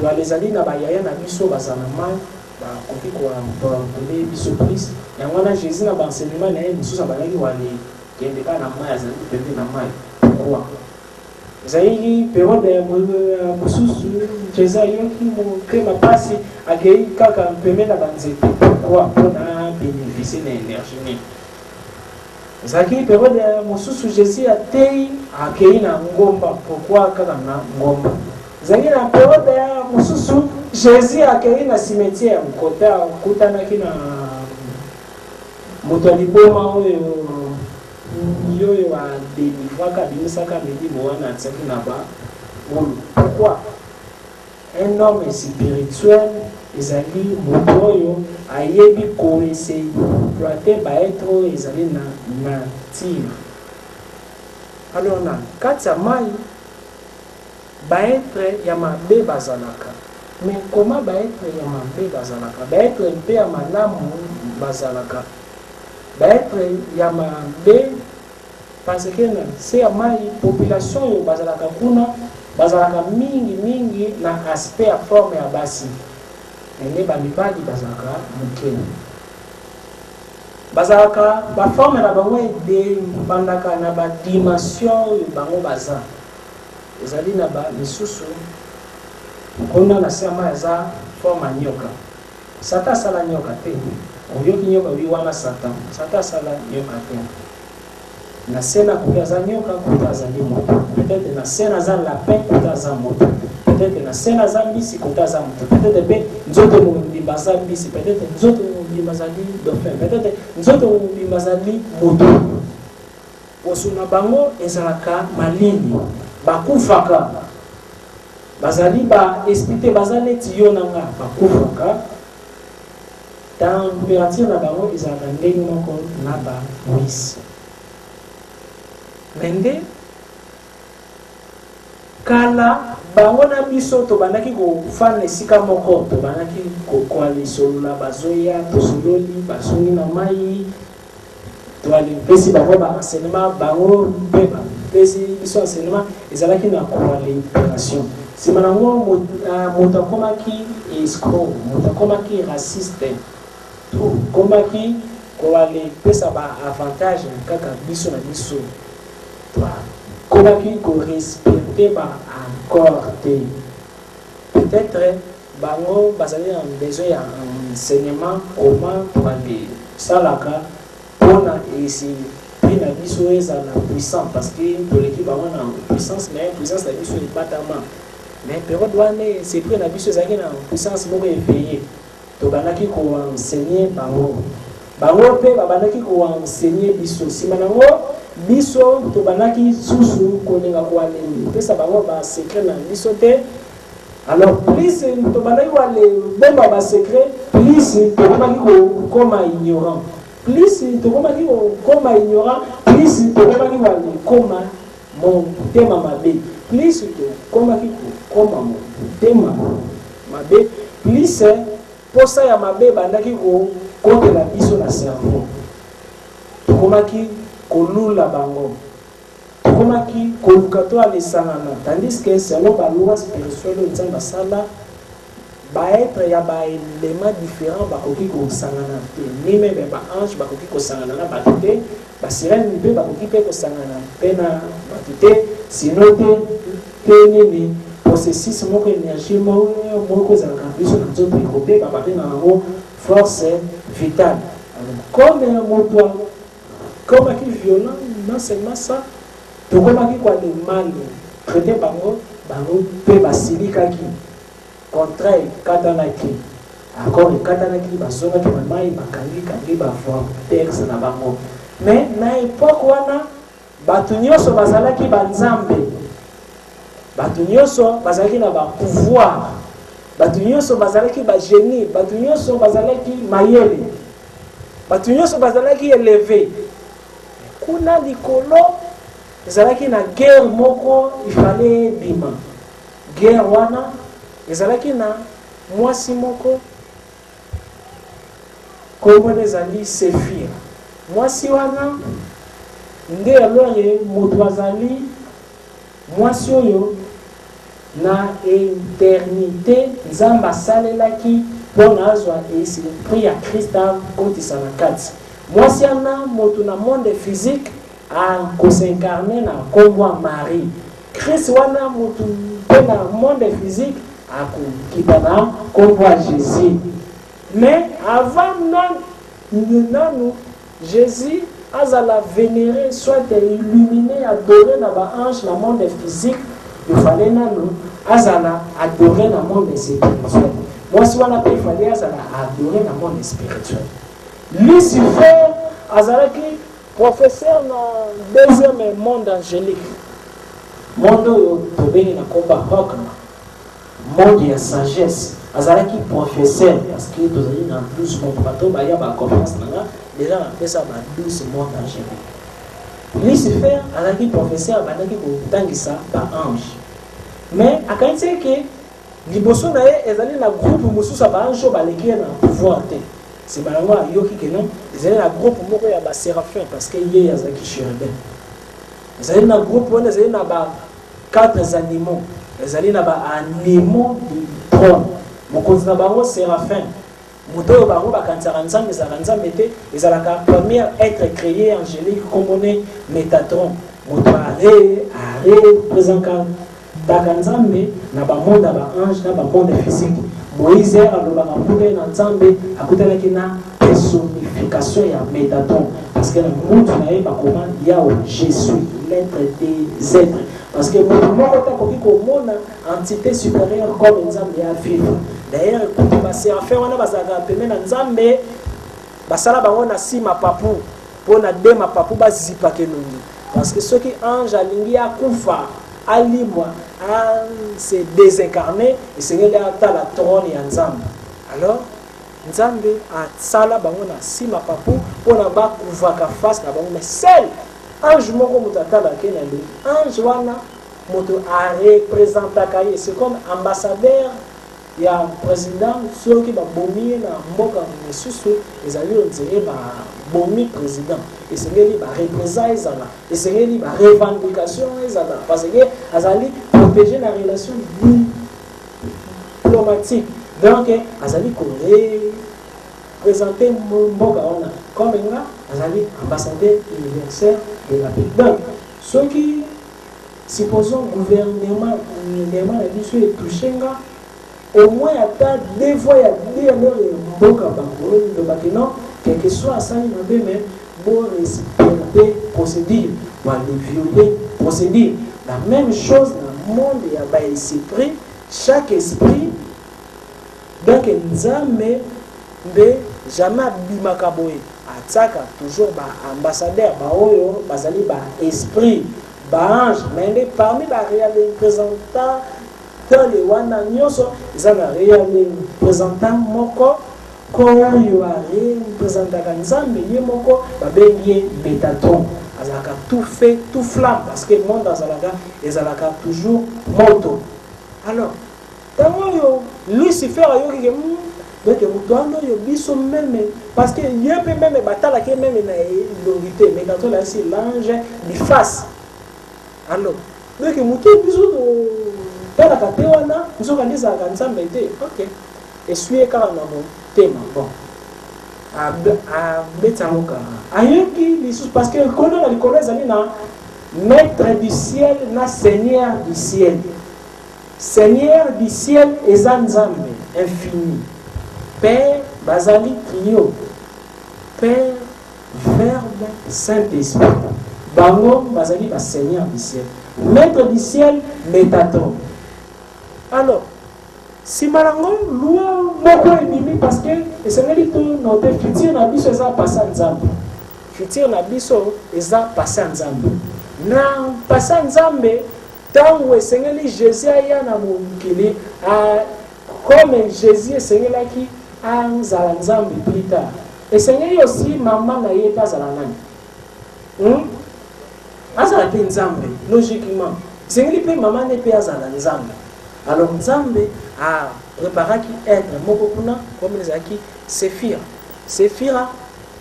to alezali na bayaya na biso bazala mai bakoki koampordele biso plus yango wana jésus na baenseignement na ye mosusu abalaki wale kende ka na mai azali pembe na mai pourquoi ezalaki periode ya mosusu jésus ayoki motema mpasi akei kaka pembe na banzete pourquoi mpona bénéficie na énergie nini ezalaki periode ya mosusu jésus atei akei na ngomba pourquoi kaka na ngomba ezalaki na periode ya mosusu jésus akei na cimetière kota akutanaki na moto ya liboma oyo adelivraka abimisaka milimo wana atiaki na baolo. Pourquoi un homme spirituel ezali moto oyo ayebi koexploite baetre oyo ezali na nature. Alors na kati ya mai baetre ya mabe bazalaka mais koma baetre ya mabe bazalaka baetre mpe ya malamu bazalaka baetre ya mabe parce que se ya mai population oyo bazalaka kuna bazalaka mingi na aspect ya forme ya basi ende bamibali bazalaka mokene bazalaka baforme na bango ebandaka na badimension oyo bango baza ezali na bamisusu kuna na se ya mai eza forme ya nyoka satan asala nyoka te oyoki nyoka oyi wana satan asala nyoka te na sena kuya za nyoka kuta azali moto peut-être na sena za lapin kuta za moto peut-être na sena za mbisi kuta za moto peut-être be nzoto mundimba za mbisi peut-être nzoto Mazali dauphin. Peut-être nous autres Mazali moto. Osuna bango ezalaka malini bakufaka bazali ba expliquer bazali tiyo nanga bakufaka température na bango ezalaka ndenge moko na ba wis mende kala bango na biso to banaki ko fana esika moko to banaki ko koalisolola bazoya tosololi basongi na mai toali pesi bango ba enseignement bango beba pesi biso enseignement ezalaki na koali opération simanango moto akomaki escroc moto akomaki raciste to komaki koali pesa ba avantage kaka biso na biso komaki ko respecter ba encore te peut-être bango bazali en besoin ya enseignement comment koali salaka pona esi prix na biso ezala puissant parce que pour l'équipe bango na puissance mais puissance na biso ebatama mais période wana c'est prix na biso ezalaki na puissance moko éveillé to banaki ko enseigner bango mpe babandaki ko enseigner biso nsima nango biso to banaki susu kolinga koaleli pesa bango ba secret na biso te alors plus to banaki koale bemba ba secret plus to banaki koma ignorant plus to banaki koma ignorant plus to banaki koale koma mon tema mabe plus to komaki koma mon tema mabe plus posa ya mabe bandaki ko kotela biso na cerveau tokomaki kolula bango tokomaki koluka to alesangana tandis que selon baloi spirituel oyo nzambe asala baetre ya baélément différent bakoki kosangana te ni meme baange bakoki kosangana na bato te basirene mpe bakoki mpe kosangana mpe na bato te sino te nini processus moko énergie moko ezalaka biso na nzoto ekobeba babenga yango force vitale. Alors, comme moto comme qui violent, non seulement ça, to comme qui quoi le mal, traiter bango pe basilika qui contraire katanaki. Encore katanaki basonga ki mamai bakangi ba voir texte na bango. Mais na époque wana batu nyoso bazalaki banzambe. Batu nyoso bazalaki na ba pouvoir. Batu nyoso bazalaki ba génie, batu nyoso bazalaki mayele. Batu nyoso bazalaki élevé. Kuna likolo ezalaki na guerre moko il fallait bima. Guerre wana ezalaki na mwasi moko kombo ezali Séphir. Mwasi wana nde alors moto azali mwasi oyo na éternité nzambe asalelaki mpona azwa esprit ya Krista kotisa na kati mwasi ana moto na monde physique akosincarne na kombo ya Marie Christ wana moto mpe na monde physique akokita na kombo ya Jésus mais avant nanu Jésus azala vénéré soit illuminé adoré na baange na monde physique il fallait nanu azala adoré na monde spirituel mwasi wana mpe il fallait azala adoré na monde spirituel Lucifer azalaki professeur na deuxième monde angélique monde oyo tobengi na komba hokna monde ya sagesse azalaki professeur parce que tozali na 12 monde bato baya baconférence nanga déjà napesa ba 12 monde angélique Lucifer azalaki professeur abandaki kotangisa baange mais akanisi ke liboso na ye ezali na groupe mosusu ya baange oyo baleki ye na pouvoir te c'est bango ayoki ke non ezali na groupe moko ya baséraphin parce que ye azalaki chérubin ezali na groupe wana ezali na ba 4 animaux ezali na ba animaux du trône mokonzi na bango séraphin moto oyo bango bakanisaka nzambe ezalaka nzambe te ezalaka premier être créé angélique kombone Métatron moto areprésentaka nzambe na bamonde ya baange na bamonde physique Moïse alobaka mputa na nzambe akutanaki na personnification ya Métatron parce que na mutu na ye bakoma yao Jésus l'être des êtres parce que moto moko takoki komona entité supérieure comme nzambe ya vivre d'ailleurs kutu baséraphin wana bazalaka peme na nzambe basala bango na sima papu pona dema papu bazipa kelongi parce que ceux qui ange alingi akufa alimwa se désincarner et sengeli ata la trône ya nzambe alors nzambe asala bango na sima papu pona bakuvaka face na bango mais seul ange moko moto atalaki na lui ange wana moto arepresentaka ye c'est comme ambassadeur ya président soki babomi na mboka mosusu ezali onzele babomi président esengeli bareprésent ezala esengeli barevendication ezala parce que azali protéger la relation diplomatique donc azali représenter mboka wana comme nga azali ambassadeur universel de la paix donc soki supposons gouvernement na biso etouche nga au moins ata deux fois ya deux alors mboka bango ndobaki non quel que soit ça il m'a mais bon respecter procédure va les violer procédure la même chose dans le monde il y a ba esprit chaque esprit donc nzambe mbe jamais bimaka boye ataka toujours ba ambassadeur ba oyo bazali ba esprit ba ange mais parmi ba représentants dans les wana nyonso ezana représentant moko koyo représentaka nzambe ye moko babengi Métatron azalaka tout fait tout flamme parce que le monde ezalaka toujours moto alors tango yo Lucifer ayoki donc moto wana yo biso même parce que ye pe même batalaki même na longité Métatron là c'est l'ange du face alors donc moto biso tala kate wana nzoka ndizaka nzambe te ok essuie kala na mon tema bon beta moka ayoki lisusu parce que kono na likolo ezali na maître du ciel na seigneur du ciel eza nzambe infini père bazali trio père verbe saint-esprit bango bazali ba seigneur du ciel maître du ciel Métatron alors si marango loi moko ebimi parce que esengeli to note futur na biso eza pasa nzambe futur na biso eza pasa nzambe na pasa nzambe tango esengeli Jésus aya na mokili comme Jésus esengelaki azala nzambe plus tard esengeli aussi mama na ye azala nani azala pe nzambe logiquement esengeli pe mama ne pe azala nzambe alors nzambe a préparé qui être moko kuna comme les aki Séphira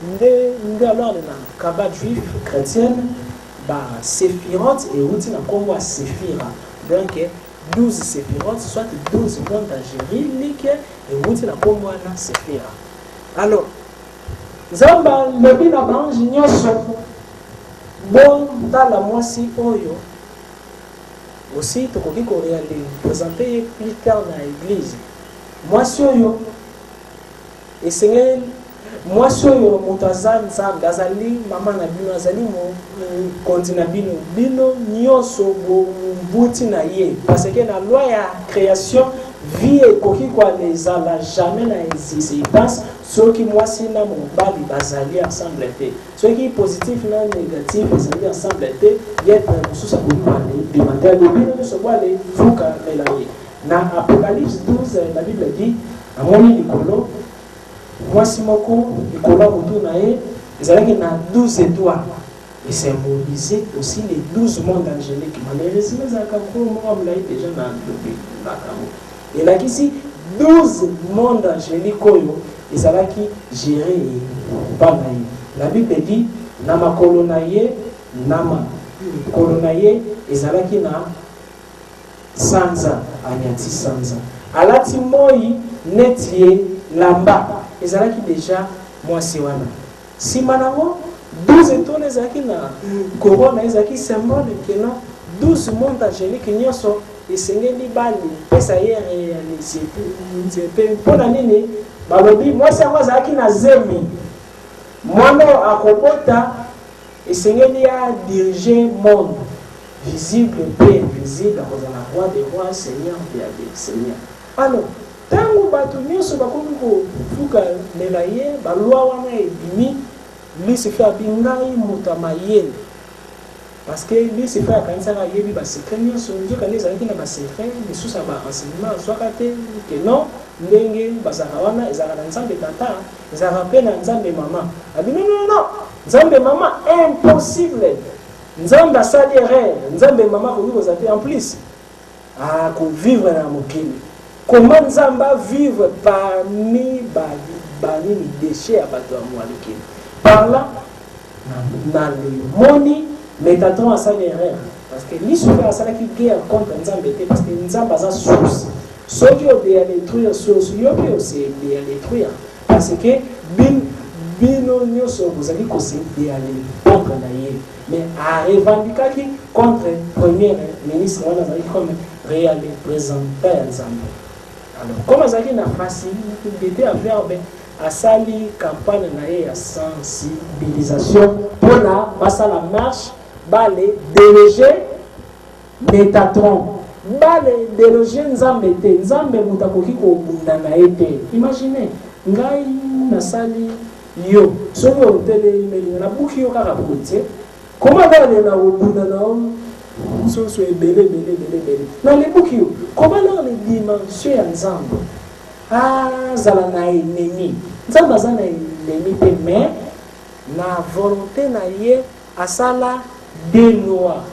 nde alors na kaba juif chrétienne ba Séphiroth et outi na kombo Séphira donc 12 Séphiroth soit 12 mondes angéliques et outi na kombo na Séphira alors nzamba lobi na bange nyonso bon dans la moisi oyo aussi tokoki ko présenter plus tard dans l'église moisi oyo esengeli moisi oyo moto aza nzambe azali mama na bino azali mokonzi na bino nyonso bobuti na ye parce que na loi ya création vie ekoki koalezala jamais na existence soki mwasi na mobali bazali ensemble te soki positif na négatif ezali ensemble te yetre mosusu akoki koalimate alobino nyonso boale fuka melaye na Apocalypse 12 la Bible dit amoni likolo mwasi moko likolo motu na ye ezalaki na 12 étoiles et symbolisait aussi les 12 mondes angéliques malheureusement ezalaka moko molai déjà na kamo et là ici 12 mondes angéliques oyo ezalaki géré par la Bible dit na makolo na ye ezalaki na sanza anyati sanza alati moi neti lamba ezalaki déjà mwasi wana sima nango 12 étoiles ezalaki na corona ezalaki symbole que non 12 mondes angéliques nyonso esengeli bali pesa ye réalisé pe mpona nini balobi mwasi yango azalaki na zemi mwana akobota esengeli ya diriger monde visible pe invisible akozala roi des rois seigneur des seigneurs alors tango bato nyonso bakomi kofuka lela ye balwa wana ebimi lisife abingai moto amayele parce que lisife akanisaka ayebi basekret nyonso nzokani ezalaki na basekret lisusu ya baenseignement azwaka te ke non ndenge bazalaka wana ezalaka na nzambe tata ezalaka mpe na nzambe mama abi non nzambe mama impossible nzambe asali erreur nzambe mama koki kozala te en plus akovivre na mokili comment nzambe avivre parmi banini déchet ya bato ya mwalikili par là na lemoni Métatron asali erreur parce que l'histoire asalaki guerre contre nzambe te parce que nzambe aza source soki odeya détruire source yo mpe osedeya détruire parce que bino nyonso bozali kosedeya contre na ye mais arevendikaki contre premier ministre wana azalaki comme réel représentant ya nzambe. Alors comme azalaki na facilité à verbe asali campagne na ye ya sensibilisation mpona basala marche bale déloger Métatron bale déloger nzambe te nzambe moto akoki kobunda na ye te. Imagine ngai nasali yo soki oteleli na buki yo kaka botie comment bale na obunda na soso ebele na lebuki yo comment na les dimensions ya nzambe azala na ennemi nzambe aza na ennemi te mais na volonté na ye asala des lois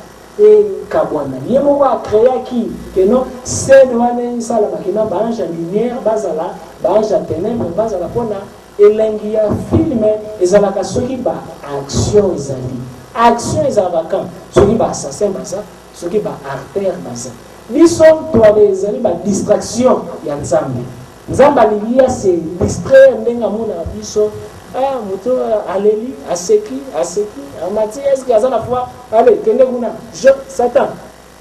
et kabwana ye moko akreaki ke non scène wana esalamaki na baange ya lumière bazala baange ya ténèbre bazala mpona elengi ya filme ezalaka soki baaction ezali action ezalaka kan soki baassassin baza soki baartère baza biso toale ezali badistraction ya nzambe nzambe alingi ase distraire ndenge amonaka biso moto aleli aseki amati eske aza na foi ale kende kuna je satan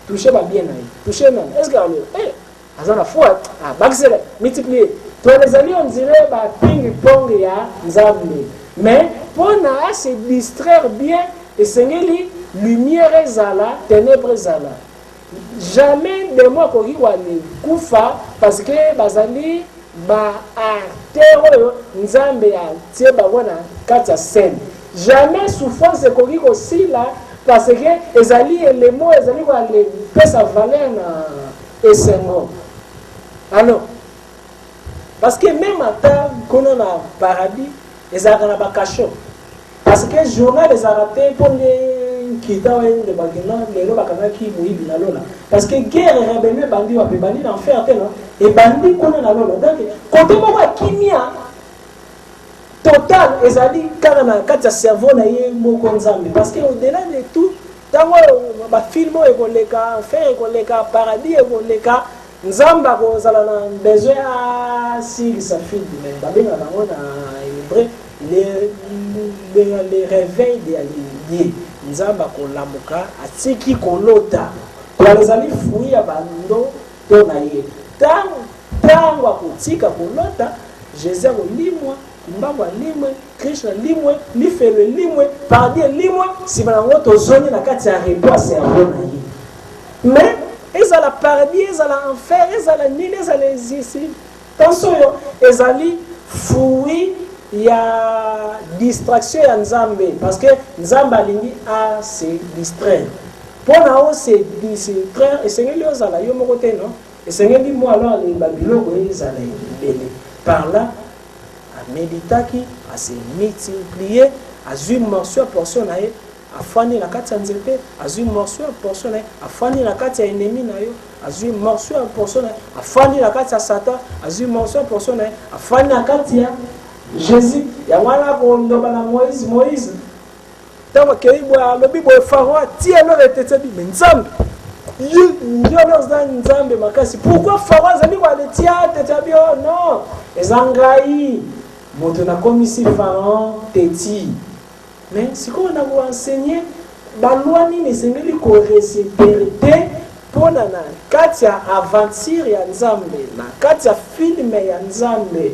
touche babien na ye touche nani eske ale aza na foi bakisele multiplier toalezali on dirait baping pong ya nzambe mais mpona ase distraire bien esengeli lumière ezala ténèbre ezala jamais de moi koki wane kufa parce que bazali baartère oyo nzambe atie bango na kati ya scène jamais souffrance ekoki kosila parce que ezali elemo ezali koalepesa valeur na esengo. Alors parce que même ata kuna na paradis ezalaka na bakasho parce que journal ezalaka te mpo nde kita oyende bakena lelo bakangaki moyibi na lola parce que guerre rebene bandi wape bandi na enfer te non ebandi kuna na lola donc kote moko ya kimia total ezali kaka na kati ya cerveau na ye moko nzambe parce que au-delà de tout ntango bafilme oyo ekoleka enfer ekoleka paradis ekoleka nzambe akozala na besoin asilisa filme babengaka yango na hébreu les réveils de alié nzambe akolamuka atiki kolota toalezali fui ya bando to na ye ntango akotika kolota jésus akolimwa mbango alimwe krishna alimwe lifelo elimwe paradis elimwe nsima nango tozongi na kati ya repos cerveau na ye mais ezala paradis ezala enfer ezala nini ezala existe tanso oyo ezali fui ya distraction ya nzambe parce que nzambe alingi ase distraire mpona ose distraire esengeli ozala yo moko te non esengeli mo alors alinga biloko ezala ebele par là ameditaki ase multiplier azwi morceau ya portion na ye afani na kati ya nzete azwi morceau ya portion na ye afani na kati ya ennemi na yo azwi morceau ya portion na ye afani na kati ya satan azwi morceau ya portion na ye afani na kati ya Jésus yango wana koloba na Moïse ntango akei boye alobi boye Pharaon atie eloko etetebi me nzambe yo za nzambe makasi pourquoi Pharaon azali koaletia tetebi o non eza ngai moto nakomisi Pharaon teti mais sikoyo na koenseigner balwa nini esengeli korecipere te mpona na kati ya aventure ya nzambe na kati ya filme ya nzambe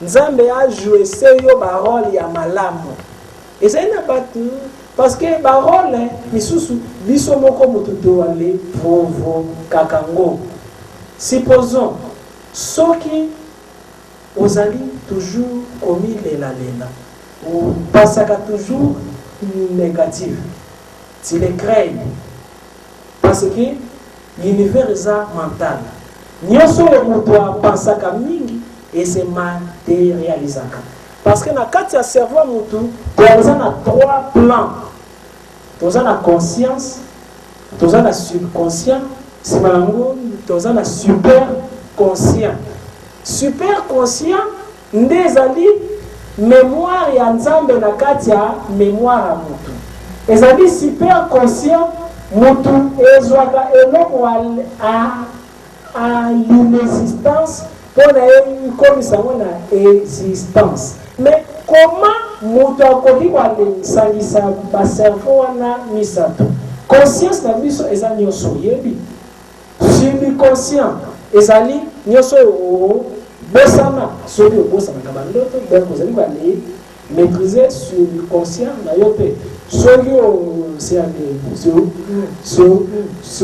nzambe a joué seyo barole ya malamu ezali na bato parce que barole misusu biso moko moto toale provo kakango supposons soki ozali toujours commis lela ou pasaka toujours négatif tu les crains parce que l'univers est mental nyonso moto apasaka mingi et se matérialisaka parce que na kati ya cerveau motu toza na 3 plans toza na conscience toza na subconscient sima yango toza na super conscient nde ezali mémoire ya nzambe na kati ya mémoire ya motu ezali super conscient motu ezwaka eloko à l'inexistence pour comme ça on a existence mais comment moto akoki koalensangisa bacerveau wana misato conscience na biso eza nyonso yebi subconscient ezali nyonso bosana soki obosanaka bandoto donc ozali koale maîtriser subconscient na yo mpe soki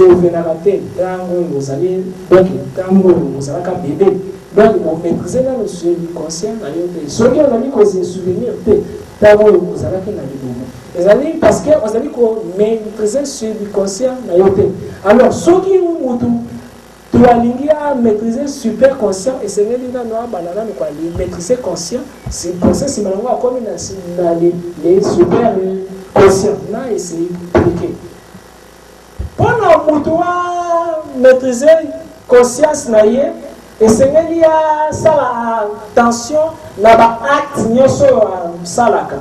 ovenaka te ntango ozali donc ntango ozalaka bebe donc omaîtriser nano subconscient na yo mpe soki ozali kozesouvenir te ntango ozalaki na libumu ezali parce que ozali komaîtriser subconscient na yo te alors soki mutu toalingi maîtriser super conscient esengeli nano abana nano maîtriser conscient subconscient nsima nango akomi na les super conscient na essaye pliquer mpona mutu maîtriser conscience na ye esengeli asala attention na baacte nyonso asalaka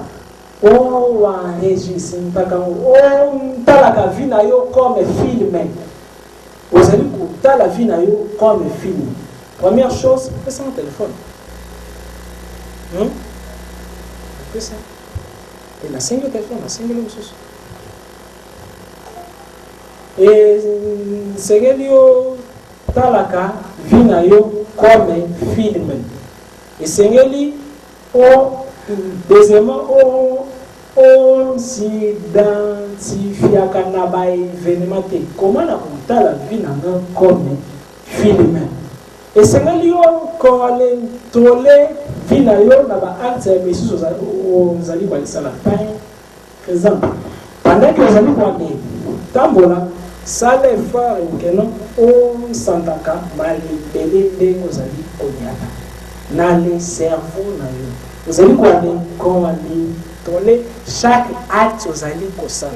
o aregisi mpaka otalaka vie na yo comme filme ozali kotala vie na yo comme film. Première chose, fais ça en téléphone. Fais ça. Et la single téléphone, la single chose. Et c'est yo talaka vie na yo comme film. Et c'est deuxièmement on s'identifie à événement. Comment la la vie n'a comme film. Et c'est là qu'on a trollé vie na yo na ba acte mais si aux ali kwa sala par exemple pendant que les ali kwa tambola sale fort que non on santaka mal belé aux ali konyaka na le cerveau na yo vous allez qu'on a trollé chaque acte aux ali kosala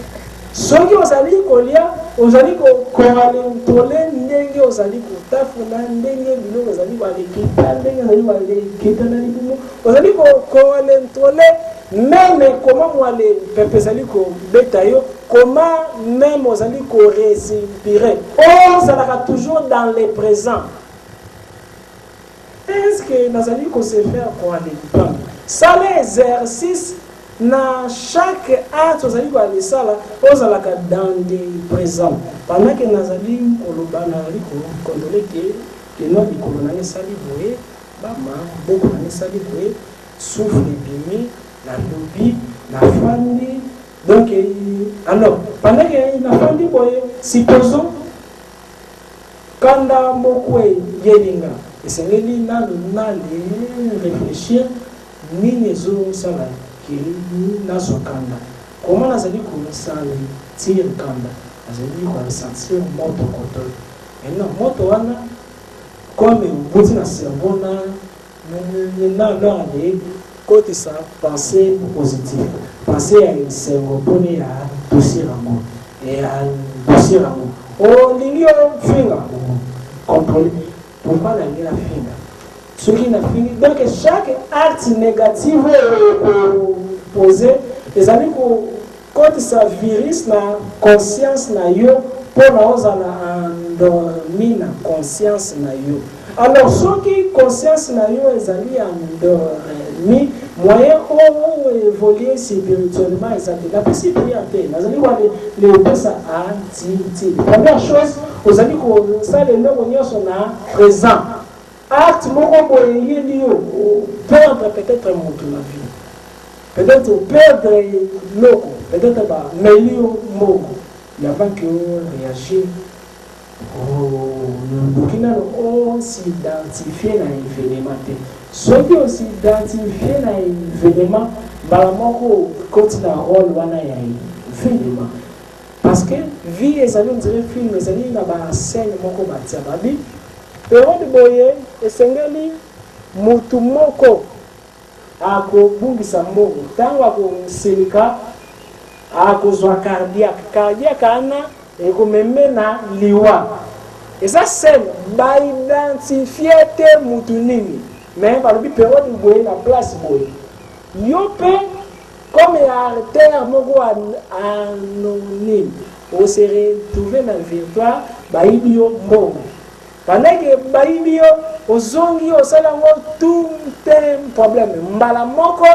soki ozali kolia ozali koale ndenge ozali kotafuna ndenge biloko ozali koalekita ndenge ozali koalekita na libumu ozali koale ntole meme koma mwale pepe ezali kobeta yo koma meme ozali korespirer ozalaka toujours dans le présent. Est-ce que nazali kose faire koale mpanga ça l'exercice na chaque acte ozali koale sala ozalaka dans le présent pendant que nazali koloba nazali kondole ke no likolo na esali boye bama boko na esali boye souffle bimi na lobi na fandi donc alors pendant que na fandi boye supposons kanda mokwe yelinga esengeli na réfléchir nini ezosala nazokanda comment nazali kosentir kanda nazali kosentir moto koto maintenant moto wana comme boti na cerveau na de kotisa pensée positive pensée ya cerveau pone ya dossier rango et ya dossier rango olingi ofinga contrôler pourquoi nalingi na finga ce qui n'a fini. Donc chaque acte négatif posé, les amis quand ça virus na conscience na yo pour na endormi na conscience na yo. Alors ce qui conscience na yo les amis endormi moyen pour évoluer spirituellement les amis la possibilité. Les amis les deux ça anti. Première chose, les amis ça les noms sont présent. Acte moko boyeli yo perdre peut-être mon la vie peut-être perdre loko peut-être ba melio moko il avant que réagir Burkina on s'identifie na événement. Ceux qui ont s'identifié na événement, balamoko continue à rôle wana ya événement. Parce que vie les amis on dirait film les amis na ba scène moko batia babi. Période boye esengeli mutu moko akobungisa mbongo tango akoselika akozwa cardiaque ana ekomeme na liwa. Et ça c'est ba identifier te mutu nini. Mais balobi période boye na place boye. Yo pe comme artère moko anonyme. On se retrouver dans le victoire bayibi yo mbongo. Pendant que bayibi yo ozongi osala ngo tout un problème. Mbala moko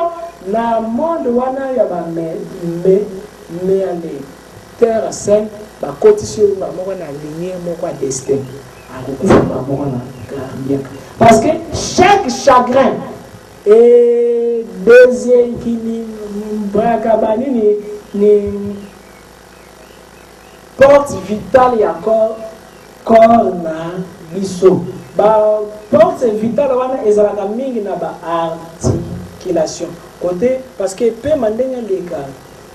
na monde wana ya ba me ane terre saine ba cotisio ba moko na lignée moko a destin. Akukufa ba moko na cardiaque. Parce que chaque chagrin et déséquilibre brakabani ni porte vitale ya corps na biso. Ba porte vitale wana ezalaka mingi na ba articulation côté parce que pe mandenya leka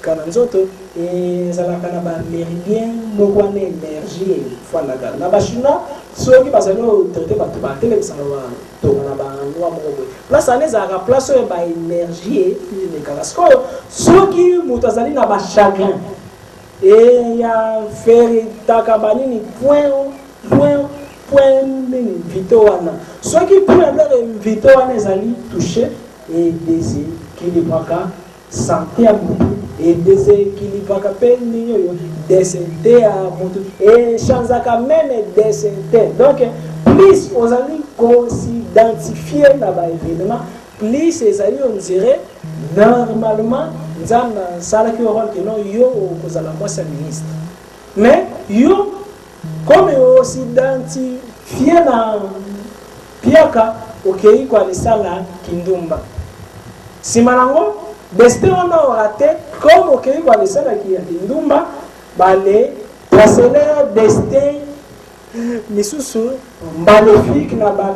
kana nzoto ezalaka na ba méridien moko na énergie fandaka na ba chinois soki bazali traité bato ba telebisana ba to na ba ndwa moko place ane ezalaka place oyo ba énergie lekaka sikoyo soki moto azali na ba chagrin et ya feritaka banini point nini vito wana soki point vito wana ezali touché et déséquilibraka santé ya motu et déséquilibraka pe nini oyo décédé ya motu et chanzaka même décédé. Donc plus ozali ko s'identifier na ba événement plus ezali on dirait normalement nzambe salaki rôle que non yo kozala mwasi ministre mais yo comme yo s'identifier na piaka okei kwa lisala kindumba simanango destin wana orate comme okei kwa lisala kindumba bale passer destin misusu maléfique na ba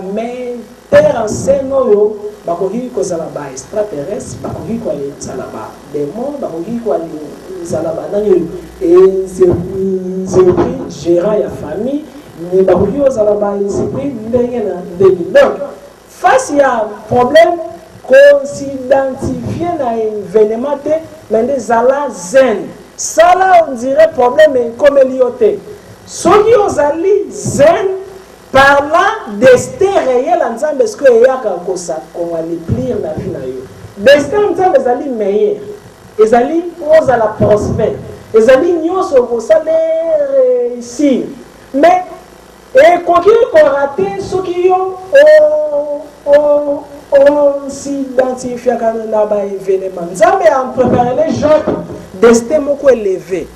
terre en scène oyo bakoki kozala ba extraterrestre bakoki kozala ba démon bakoki kozala ba nani esprit gérant ya famille mais bakoki kozala ba esprit ndenge na ndenge. Donc face ya problème qu'on s'identifie na événement te mais ezala zen ça là on dirait problème comme lioté soki ozali zen par là destin réel ensemble est-ce que yaka kosa qu'on va les plier la vie na yo destin ensemble ezali meilleur ezali ozala prospère ezali nyonso kosala réussir mais et quoi qu'il raté soki yo on s'identifie à na ba événement nzambe a préparé les gens destin moko élevé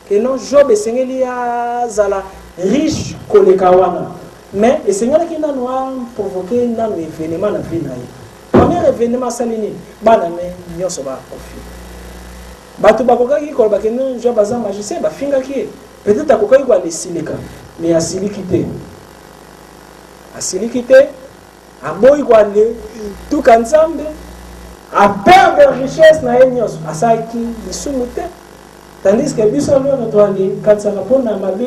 que non Job esengeli azala riche koleka wana mais esengeli ki nanu provoquer nanu événement na vie na ye. Premier événement salini bana me nyonso ba kofi bato bakokaki koloba ke non Job aza magicien bafingaki peut-être akokaki kwa lesilika mais asilikite aboyi kwa le tout kanzambe a perdre richesse na ye nyonso asaki lisumu te. Tandis que biso no toali katsaka pona mabe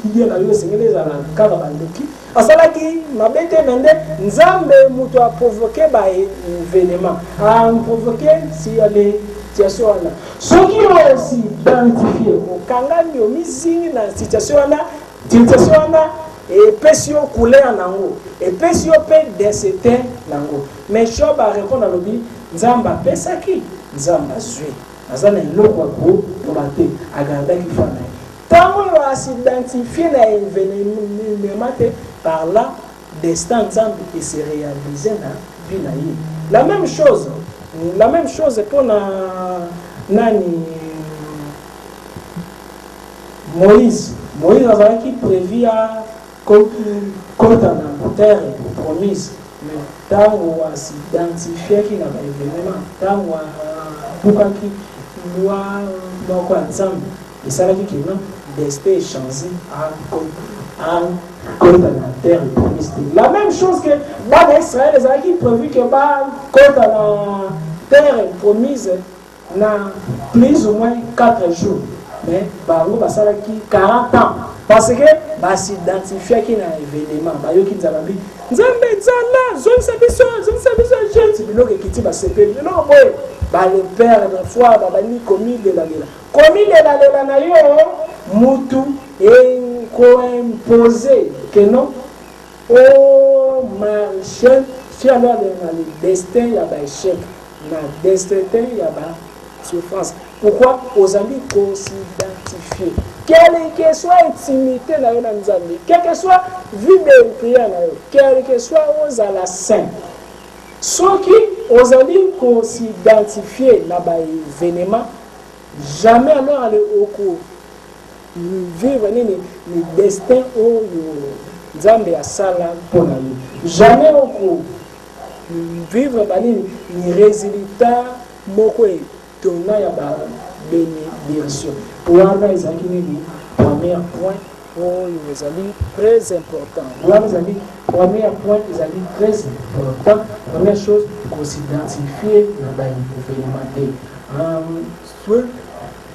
hidia na yo sengele za kaka bandoki asalaki mabete mende nzambe muto a provoquer ba événement a provoquer si ale situation là soki aussi identifier o kangami o mizingi na situation là et pesio couleur nango et pesio pe décédé nango mais Job a répondre à lobi nzamba pesaki nzamba zui azana eloko ko tobate agardaki fana tango yo s'identifier na événement par là destin nzambe qui se réaliser na vie na ye. La même chose pour nani Moïse azalaki prévu à kota na terre promise mais tango s'identifier ki na événement tango bukaki loi moko ya nzambe esalaki kino destin changé en côte la terre promise. La même chose que Baba Israël, les Israéliens prévu que côte la terre promise dans plus ou moins 4 jours. Mais Baron Basala qui 40 ans. Parce que bah s'identifier qui n'a événement, bah yo qui nous a dit Nzambe Nzala, zone sabiso, je dis que qui va se faire. Non boy, bah le père de foi bah ni commis de la na yo mutu et ko imposer que non oh marché si alors le destin y a ba échec, na destin y a ba souffrance. Pourquoi aux amis qu'on s'identifie? Quelle que soit l'intimité dans le Nzambe, quelle que soit vie de prière, quelle que soit aux à la saint. Ceux qui aux amis qu'on s'identifie dans l'événement, jamais alors aller au cours vivre le destin au Nzambe à Salam pour nous. Jamais au cours vivre les résultats moko donnant ya ba bénédiction. Pour avoir les amis, premier point, oh, les amis très important. Là, les amis, premier point, les amis très important. Première chose, qu'on s'identifie dans l'événement.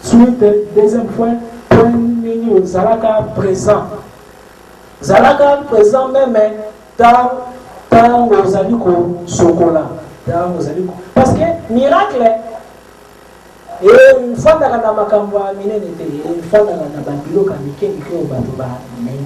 Suite, deuxième point, point Zalaka présent. Zalaka présent même dans aux amis qu'on socola. Parce que miracle. Et une fois que la makambo a miné, une fois que la bandilo a miné, il faut que la bandilo a miné,